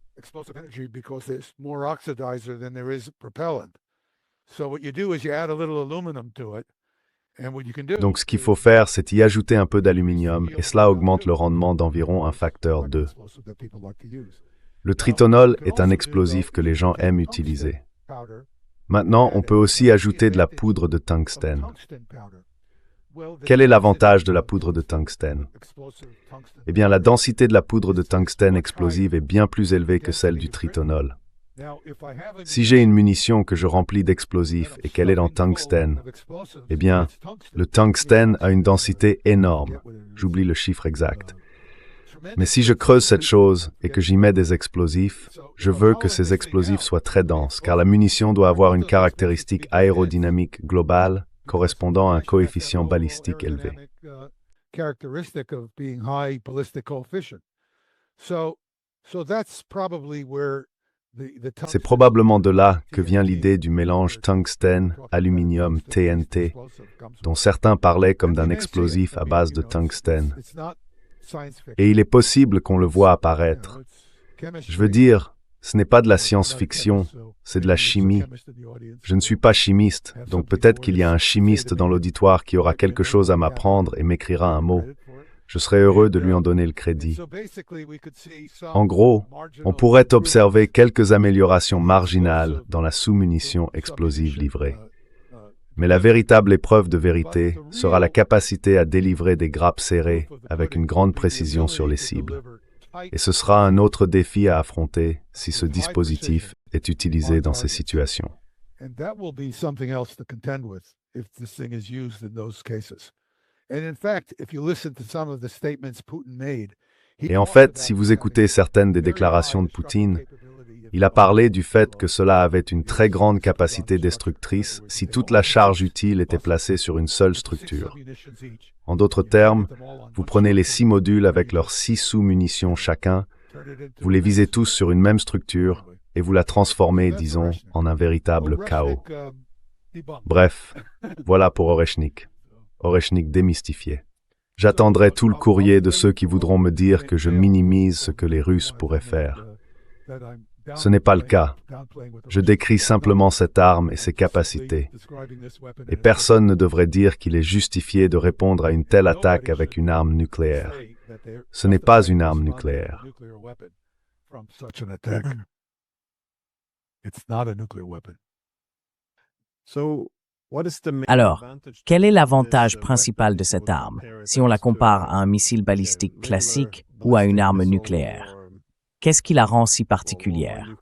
Donc ce qu'il faut faire, c'est y ajouter un peu d'aluminium et cela augmente le rendement d'environ un facteur 2. Le tritonol est un explosif que les gens aiment utiliser. Maintenant, on peut aussi ajouter de la poudre de tungstène. Quel est l'avantage de la poudre de tungstène? Eh bien, la densité de la poudre de tungstène explosive est bien plus élevée que celle du tritonol. Si j'ai une munition que je remplis d'explosifs et qu'elle est en tungstène, eh bien, le tungstène a une densité énorme. J'oublie le chiffre exact. Mais si je creuse cette chose et que j'y mets des explosifs, je veux que ces explosifs soient très denses, car la munition doit avoir une caractéristique aérodynamique globale correspondant à un coefficient balistique élevé. C'est probablement de là que vient l'idée du mélange tungstène-aluminium TNT, dont certains parlaient comme d'un explosif à base de tungstène. Et il est possible qu'on le voit apparaître. Je veux dire, ce n'est pas de la science-fiction, c'est de la chimie. Je ne suis pas chimiste, donc peut-être qu'il y a un chimiste dans l'auditoire qui aura quelque chose à m'apprendre et m'écrira un mot. Je serais heureux de lui en donner le crédit. En gros, on pourrait observer quelques améliorations marginales dans la sous-munition explosive livrée. Mais la véritable épreuve de vérité sera la capacité à délivrer des grappes serrées avec une grande précision sur les cibles. Et ce sera un autre défi à affronter si ce dispositif est utilisé dans ces situations. Et en fait, si vous écoutez certaines des déclarations de Poutine, il a parlé du fait que cela avait une très grande capacité destructrice si toute la charge utile était placée sur une seule structure. En d'autres termes, vous prenez les 6 modules avec leurs 6 sous-munitions chacun, vous les visez tous sur une même structure et vous la transformez, disons, en un véritable chaos. Bref, voilà pour Oreshnik. Oreshnik démystifié. J'attendrai tout le courrier de ceux qui voudront me dire que je minimise ce que les Russes pourraient faire. Ce n'est pas le cas. Je décris simplement cette arme et ses capacités. Et personne ne devrait dire qu'il est justifié de répondre à une telle attaque avec une arme nucléaire. Ce n'est pas une arme nucléaire.
Alors, quel est l'avantage principal de cette arme, si on la compare à un missile balistique classique ou à une arme nucléaire? Qu'est-ce qui la rend si particulière?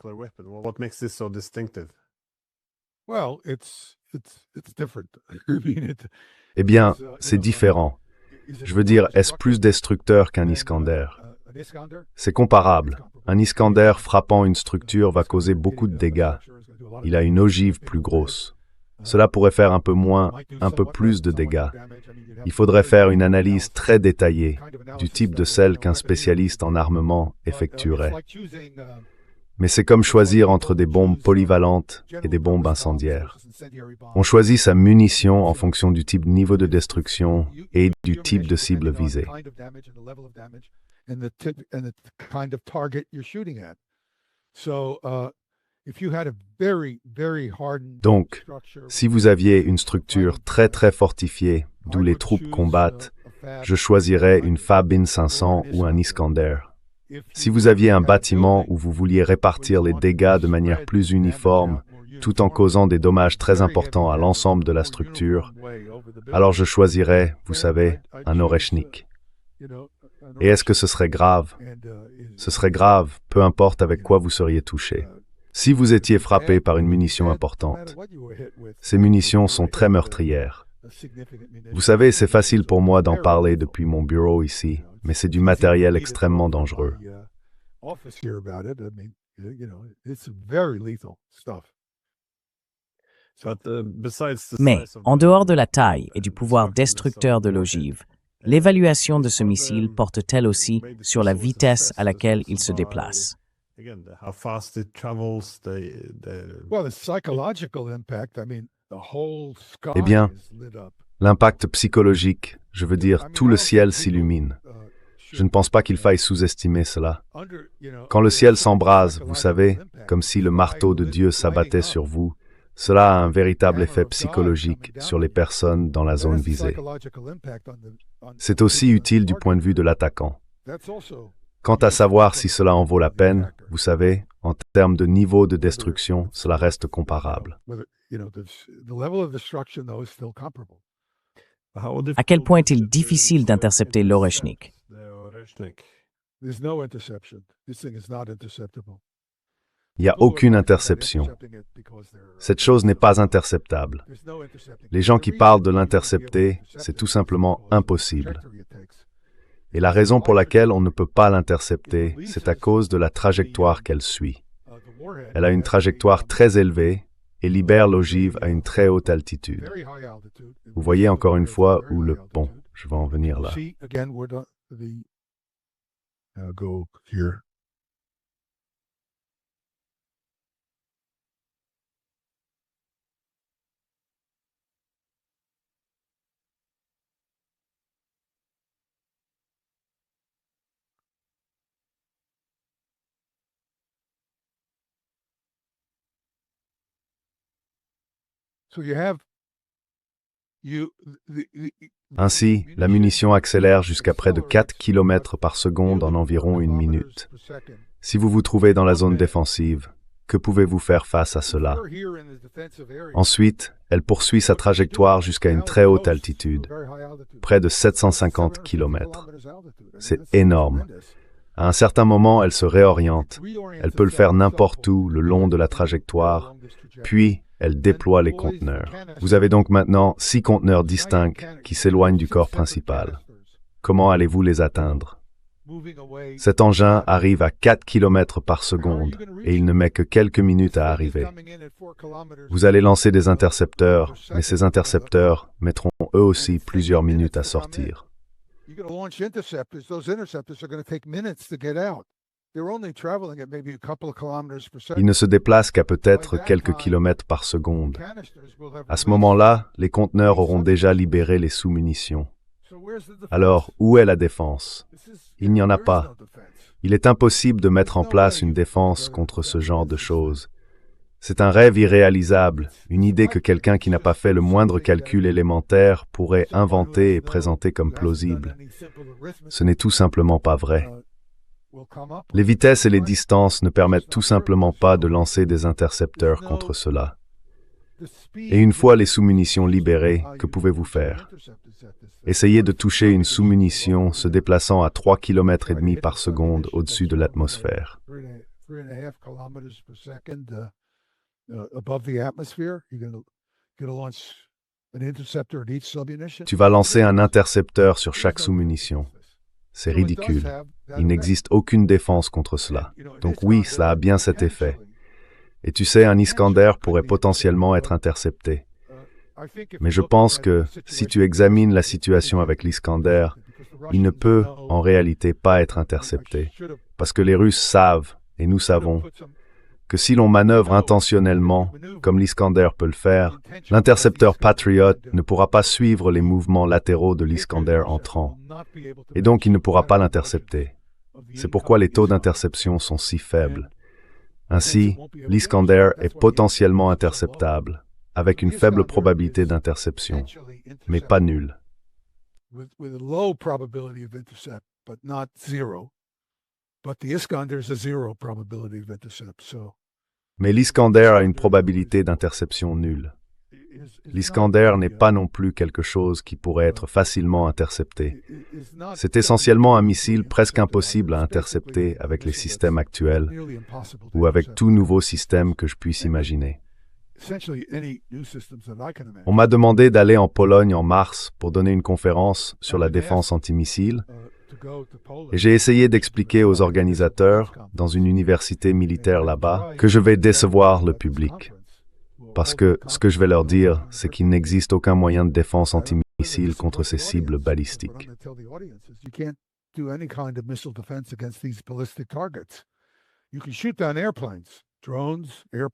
Eh bien, c'est différent. Je veux dire, est-ce plus destructeur qu'un Iskander? C'est comparable. Un Iskander frappant une structure va causer beaucoup de dégâts. Il a une ogive plus grosse. Cela pourrait faire un peu moins, un peu plus de dégâts. Il faudrait faire une analyse très détaillée, du type de celle qu'un spécialiste en armement effectuerait. Mais c'est comme choisir entre des bombes polyvalentes et des bombes incendiaires. On choisit sa munition en fonction du type de niveau de destruction et du type de cible visée. Donc, si vous aviez une structure très très fortifiée, d'où les troupes combattent, je choisirais une Fabin 500 ou un Iskander. Si vous aviez un bâtiment où vous vouliez répartir les dégâts de manière plus uniforme, tout en causant des dommages très importants à l'ensemble de la structure, alors je choisirais, vous savez, un Oreshnik. Et est-ce que ce serait grave? Ce serait grave, peu importe avec quoi vous seriez touché. Si vous étiez frappé par une munition importante, ces munitions sont très meurtrières. Vous savez, c'est facile pour moi d'en parler depuis mon bureau ici, mais c'est du matériel extrêmement dangereux.
Mais, en dehors de la taille et du pouvoir destructeur de l'ogive, l'évaluation de ce missile porte-t-elle aussi sur la vitesse à laquelle il se déplace?
Eh bien, l'impact psychologique, je veux dire, tout le ciel s'illumine. Je ne pense pas qu'il faille sous-estimer cela. Quand le ciel s'embrase, vous savez, comme si le marteau de Dieu s'abattait sur vous, cela a un véritable effet psychologique sur les personnes dans la zone visée. C'est aussi utile du point de vue de l'attaquant. Quant à savoir si cela en vaut la peine, vous savez, en termes de niveau de destruction, cela reste comparable.
The level of destruction, though, is still comparable.
À quel point est-il difficile d'intercepter l'Oreshnik?
There's no interception. This thing is not interceptable.
Il n'y a aucune interception. Cette chose n'est pas interceptable. Les gens qui parlent de l'intercepter, c'est tout simplement impossible. Et la raison pour laquelle on ne peut pas l'intercepter, c'est à cause de la trajectoire qu'elle suit. Elle a une trajectoire très élevée et libère l'ogive à une très haute altitude. Vous voyez encore une fois où le pont. Je vais en venir là.
Go here. So you have
Ainsi, la munition accélère jusqu'à près de 4 km par seconde en environ une minute. Si vous vous trouvez dans la zone défensive, que pouvez-vous faire face à cela? Ensuite, elle poursuit sa trajectoire jusqu'à une très haute altitude, près de 750 km. C'est énorme. À un certain moment, elle se réoriente. Elle peut le faire n'importe où le long de la trajectoire, puis elle déploie les conteneurs. Vous avez donc maintenant 6 conteneurs distincts qui s'éloignent du corps principal. Comment allez-vous les atteindre? Cet engin arrive à 4 km par seconde et il ne met que quelques minutes à arriver. Vous allez lancer des intercepteurs, mais ces intercepteurs mettront eux aussi plusieurs minutes à sortir. Ils ne se déplacent qu'à peut-être quelques kilomètres par seconde. À ce moment-là, les conteneurs auront déjà libéré les sous-munitions. Alors, où est la défense? Il n'y en a pas. Il est impossible de mettre en place une défense contre ce genre de choses. C'est un rêve irréalisable, une idée que quelqu'un qui n'a pas fait le moindre calcul élémentaire pourrait inventer et présenter comme plausible. Ce n'est tout simplement pas vrai. Les vitesses et les distances ne permettent tout simplement pas de lancer des intercepteurs contre cela. Et une fois les sous-munitions libérées, que pouvez-vous faire? Essayez de toucher une sous-munition se déplaçant à 3,5 km par seconde au-dessus de l'atmosphère. Tu vas lancer un intercepteur sur chaque sous-munition. C'est ridicule. Il n'existe aucune défense contre cela. Donc oui, cela a bien cet effet. Et tu sais, un Iskander pourrait potentiellement être intercepté. Mais je pense que, si tu examines la situation avec l'Iskander, il ne peut, en réalité, pas être intercepté. Parce que les Russes savent, et nous savons, que si l'on manœuvre intentionnellement, comme l'Iskander peut le faire, l'intercepteur Patriot ne pourra pas suivre les mouvements latéraux de l'Iskander entrant. Et donc il ne pourra pas l'intercepter. C'est pourquoi les taux d'interception sont si faibles. Ainsi, l'Iskander est potentiellement interceptable, avec une faible probabilité d'interception, mais pas nulle. Mais l'Iskander a une probabilité d'interception nulle. L'Iskander n'est pas non plus quelque chose qui pourrait être facilement intercepté. C'est essentiellement un missile presque impossible à intercepter avec les systèmes actuels ou avec tout nouveau système que je puisse imaginer. On m'a demandé d'aller en Pologne en mars pour donner une conférence sur la défense antimissile et j'ai essayé d'expliquer aux organisateurs, dans une université militaire là-bas, que je vais décevoir le public. Parce que ce que je vais leur dire, c'est qu'il n'existe aucun moyen de défense antimissile contre ces cibles balistiques.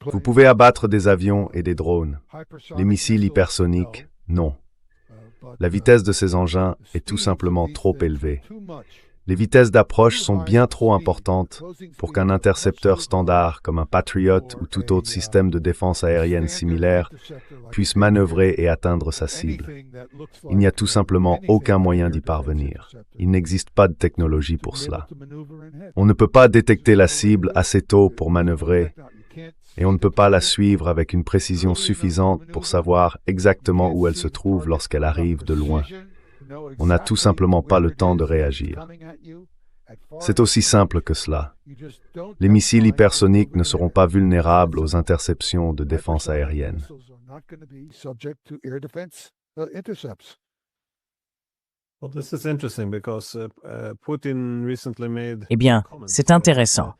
Vous pouvez abattre des avions et des drones. Les missiles hypersoniques, non. La vitesse de ces engins est tout simplement trop élevée. Les vitesses d'approche sont bien trop importantes pour qu'un intercepteur standard comme un Patriot ou tout autre système de défense aérienne similaire puisse manœuvrer et atteindre sa cible. Il n'y a tout simplement aucun moyen d'y parvenir. Il n'existe pas de technologie pour cela. On ne peut pas détecter la cible assez tôt pour manœuvrer, et on ne peut pas la suivre avec une précision suffisante pour savoir exactement où elle se trouve lorsqu'elle arrive de loin. On n'a tout simplement pas le temps de réagir. C'est aussi simple que cela. Les missiles hypersoniques ne seront pas vulnérables aux interceptions de défense aérienne.
Eh bien, c'est intéressant,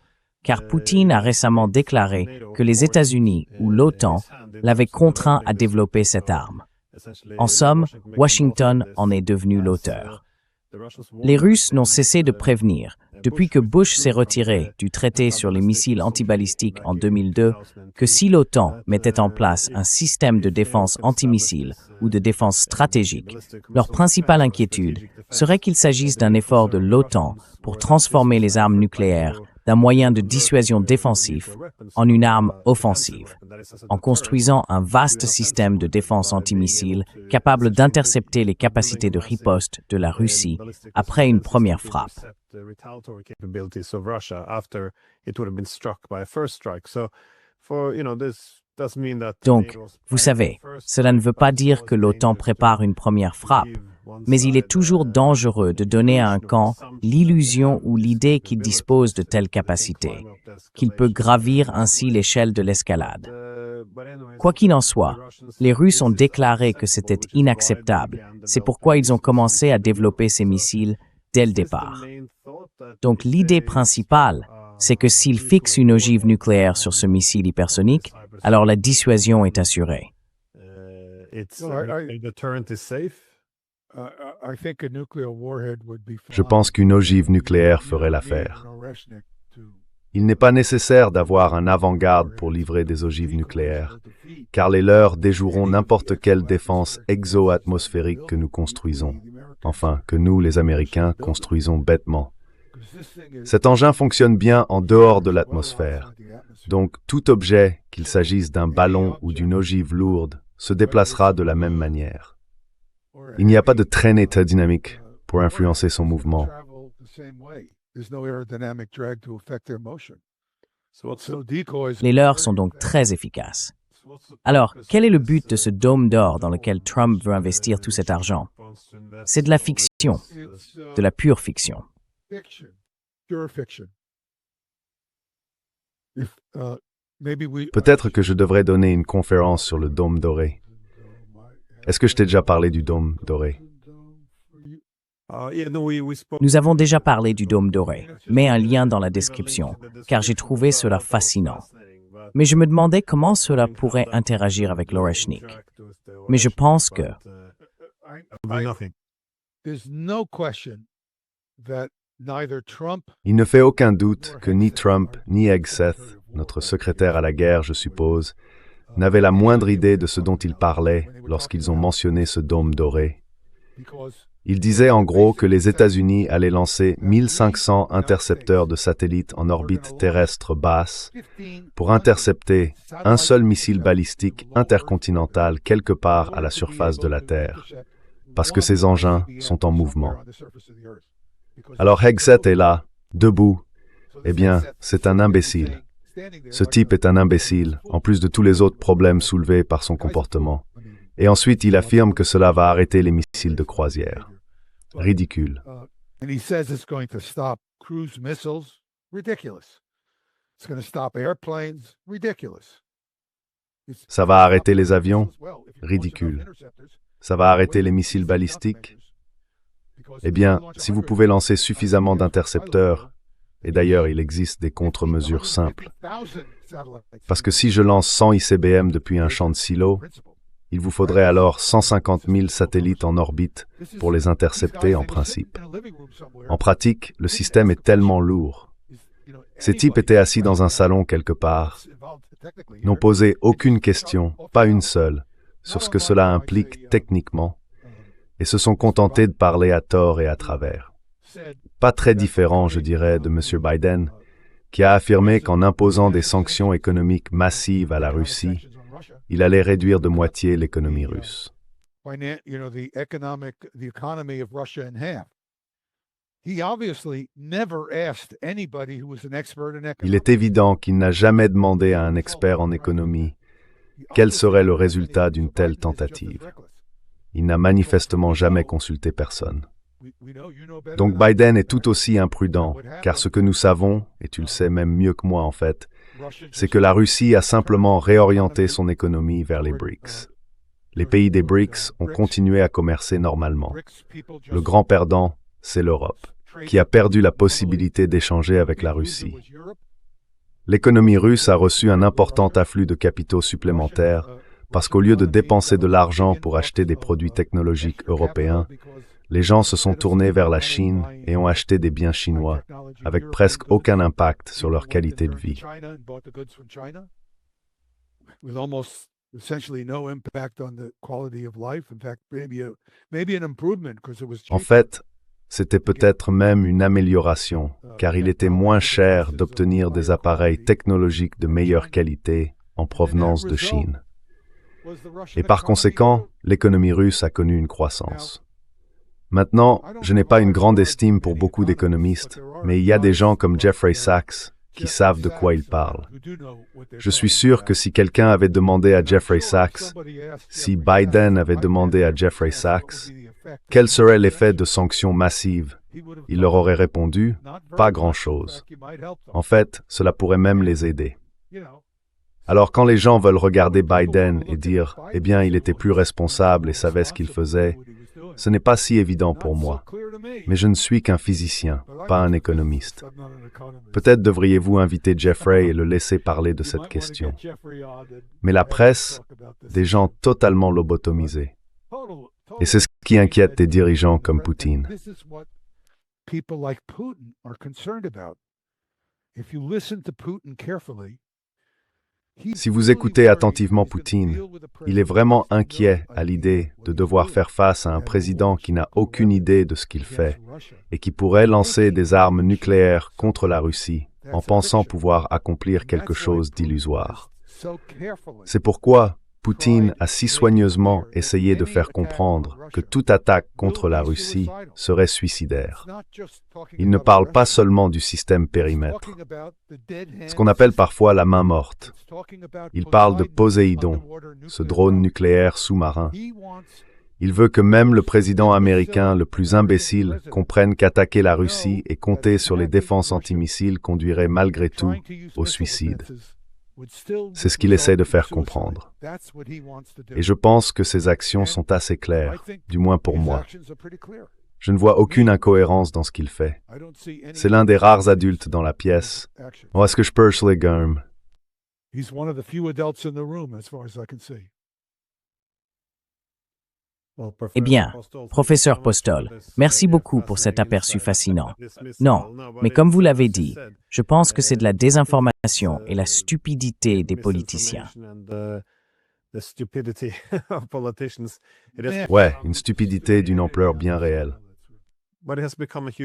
car Poutine a récemment déclaré que les États-Unis ou l'OTAN l'avaient contraint à développer cette arme. En somme, Washington en est devenu l'auteur. Les Russes n'ont cessé de prévenir, depuis que Bush s'est retiré du traité sur les missiles antibalistiques en 2002, que si l'OTAN mettait en place un système de défense antimissiles ou de défense stratégique, leur principale inquiétude serait qu'il s'agisse d'un effort de l'OTAN pour transformer les armes nucléaires d'un moyen de dissuasion défensif en une arme offensive, en construisant un vaste système de défense antimissiles capable d'intercepter les capacités de riposte de la Russie après une première frappe. Donc, vous savez, cela ne veut pas dire que l'OTAN prépare une première frappe, mais il est toujours dangereux de donner à un camp l'illusion ou l'idée qu'il dispose de telles capacités, qu'il peut gravir ainsi l'échelle de l'escalade. Quoi qu'il en soit, les Russes ont déclaré que c'était inacceptable. C'est pourquoi ils ont commencé à développer ces missiles dès le départ. Donc l'idée principale, c'est que s'ils fixent une ogive nucléaire sur ce missile hypersonique, alors la dissuasion est assurée.
Je pense qu'une ogive nucléaire ferait l'affaire. Il n'est pas nécessaire d'avoir un avant-garde pour livrer des ogives nucléaires, car les leurs déjoueront n'importe quelle défense exo-atmosphérique que nous construisons, enfin que nous, les Américains, construisons bêtement. Cet engin fonctionne bien en dehors de l'atmosphère, donc tout objet, qu'il s'agisse d'un ballon ou d'une ogive lourde, se déplacera de la même manière. Il n'y a pas de traînée dynamique pour influencer son mouvement.
Les leurs sont donc très efficaces. Alors, quel est le but de ce dôme d'or dans lequel Trump veut investir tout cet argent? C'est de la fiction, de la pure fiction.
Peut-être que je devrais donner une conférence sur le dôme doré. Est-ce que je t'ai déjà parlé du dôme doré?
Nous avons déjà parlé du dôme doré. Mets un lien dans la description, car j'ai trouvé cela fascinant. Mais je me demandais comment cela pourrait interagir avec l'Oreshnik. Mais je pense que...
Il ne fait aucun doute que ni Trump, ni Hegseth, notre secrétaire à la guerre, je suppose, n'avaient la moindre idée de ce dont ils parlaient lorsqu'ils ont mentionné ce dôme doré. Ils disaient en gros que les États-Unis allaient lancer 1500 intercepteurs de satellites en orbite terrestre basse pour intercepter un seul missile balistique intercontinental quelque part à la surface de la Terre, parce que ces engins sont en mouvement. Alors Hegseth est là, debout. Eh bien, c'est un imbécile. Ce type est un imbécile, en plus de tous les autres problèmes soulevés par son comportement. Et ensuite, il affirme que cela va arrêter les missiles de croisière. Ridicule. Ça va arrêter les avions? Ridicule. Ça va arrêter les missiles balistiques? Eh bien, si vous pouvez lancer suffisamment d'intercepteurs, et d'ailleurs il existe des contre-mesures simples, parce que si je lance 100 ICBM depuis un champ de silos, il vous faudrait alors 150 000 satellites en orbite pour les intercepter en principe. En pratique, le système est tellement lourd. Ces types étaient assis dans un salon quelque part, n'ont posé aucune question, pas une seule, sur ce que cela implique techniquement, et se sont contentés de parler à tort et à travers. Pas très différent, je dirais, de M. Biden, qui a affirmé qu'en imposant des sanctions économiques massives à la Russie, il allait réduire de moitié l'économie russe. Il est évident qu'il n'a jamais demandé à un expert en économie quel serait le résultat d'une telle tentative. Il n'a manifestement jamais consulté personne. Donc Biden est tout aussi imprudent, car ce que nous savons, et tu le sais même mieux que moi en fait, c'est que la Russie a simplement réorienté son économie vers les BRICS. Les pays des BRICS ont continué à commercer normalement. Le grand perdant, c'est l'Europe, qui a perdu la possibilité d'échanger avec la Russie. L'économie russe a reçu un important afflux de capitaux supplémentaires parce qu'au lieu de dépenser de l'argent pour acheter des produits technologiques européens, les gens se sont tournés vers la Chine et ont acheté des biens chinois, avec presque aucun impact sur leur qualité de vie. En fait, c'était peut-être même une amélioration, car il était moins cher d'obtenir des appareils technologiques de meilleure qualité en provenance de Chine. Et par conséquent, l'économie russe a connu une croissance. Maintenant, je n'ai pas une grande estime pour beaucoup d'économistes, mais il y a des gens comme Jeffrey Sachs qui savent de quoi ils parlent. Je suis sûr que si quelqu'un avait demandé à Jeffrey Sachs, si Biden avait demandé à Jeffrey Sachs, quel serait l'effet de sanctions massives, il leur aurait répondu, pas grand-chose. En fait, cela pourrait même les aider. Alors quand les gens veulent regarder Biden et dire « Eh bien, il était plus responsable et savait ce qu'il faisait », ce n'est pas si évident pour moi. Mais je ne suis qu'un physicien, pas un économiste. Peut-être devriez-vous inviter Jeffrey et le laisser parler de cette question. Mais la presse, des gens totalement lobotomisés. Et c'est ce qui inquiète des dirigeants comme Poutine. Si vous écoutez attentivement Poutine, il est vraiment inquiet à l'idée de devoir faire face à un président qui n'a aucune idée de ce qu'il fait et qui pourrait lancer des armes nucléaires contre la Russie en pensant pouvoir accomplir quelque chose d'illusoire. C'est pourquoi Poutine a si soigneusement essayé de faire comprendre que toute attaque contre la Russie serait suicidaire. Il ne parle pas seulement du système périmètre, ce qu'on appelle parfois la main morte. Il parle de Poséidon, ce drone nucléaire sous-marin. Il veut que même le président américain le plus imbécile comprenne qu'attaquer la Russie et compter sur les défenses antimissiles conduirait malgré tout au suicide. C'est ce qu'il essaie de faire comprendre. Et je pense que ses actions sont assez claires, du moins pour moi. Je ne vois aucune incohérence dans ce qu'il fait. C'est l'un des rares adultes dans la pièce. Oh, est-ce que je peux les gommes?
Eh bien, professeur Postol, merci beaucoup pour cet aperçu fascinant. Non, mais comme vous l'avez dit, je pense que c'est de la désinformation et la stupidité des politiciens.
Ouais, une stupidité d'une ampleur bien réelle.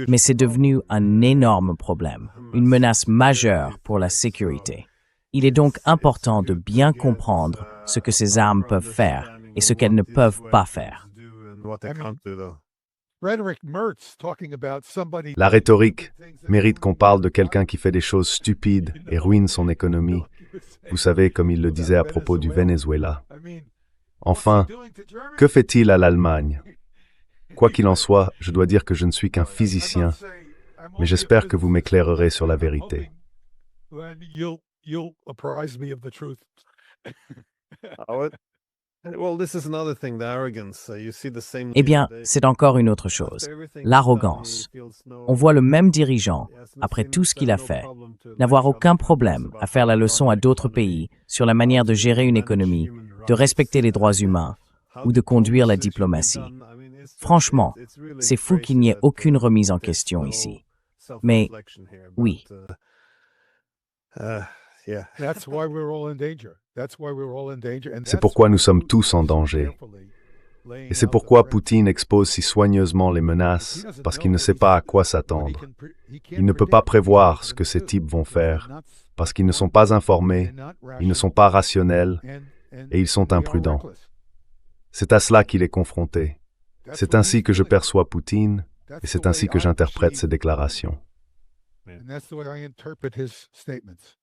Mais c'est devenu un énorme problème, une menace majeure pour la sécurité. Il est donc important de bien comprendre ce que ces armes peuvent faire et ce qu'elles ne peuvent pas faire.
La rhétorique mérite qu'on parle de quelqu'un qui fait des choses stupides et ruine son économie. Vous savez, comme il le disait à propos du Venezuela. Enfin, que fait-il à l'Allemagne? Quoi qu'il en soit, je dois dire que je ne suis qu'un physicien, mais j'espère que vous m'éclairerez sur la vérité.
Eh bien, c'est encore une autre chose, l'arrogance. On voit le même dirigeant, après tout ce qu'il a fait, n'avoir aucun problème à faire la leçon à d'autres pays sur la manière de gérer une économie, de respecter les droits humains ou de conduire la diplomatie. Franchement, c'est fou qu'il n'y ait aucune remise en question ici. Mais oui.
C'est pourquoi nous sommes tous en danger. Et c'est pourquoi Poutine expose si soigneusement les menaces, parce qu'il ne sait pas à quoi s'attendre. Il ne peut pas prévoir ce que ces types vont faire, parce qu'ils ne sont pas informés, ils ne sont pas rationnels, et ils sont imprudents. C'est à cela qu'il est confronté. C'est ainsi que je perçois Poutine, Et c'est ainsi que j'interprète ces déclarations.
And that's the way I interpret his statements.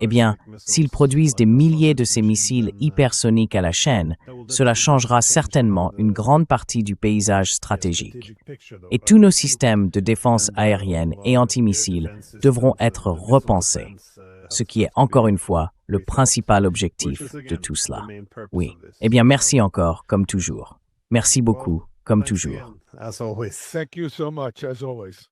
Eh bien, s'ils produisent des milliers de ces missiles hypersoniques à la chaîne, cela changera certainement une grande partie du paysage stratégique. Et tous nos systèmes de défense aérienne et antimissiles devront être repensés, ce qui est encore une fois le principal objectif de tout cela. Oui. Eh bien, merci encore, comme toujours. Merci beaucoup, comme toujours.
Thank you so much, as always.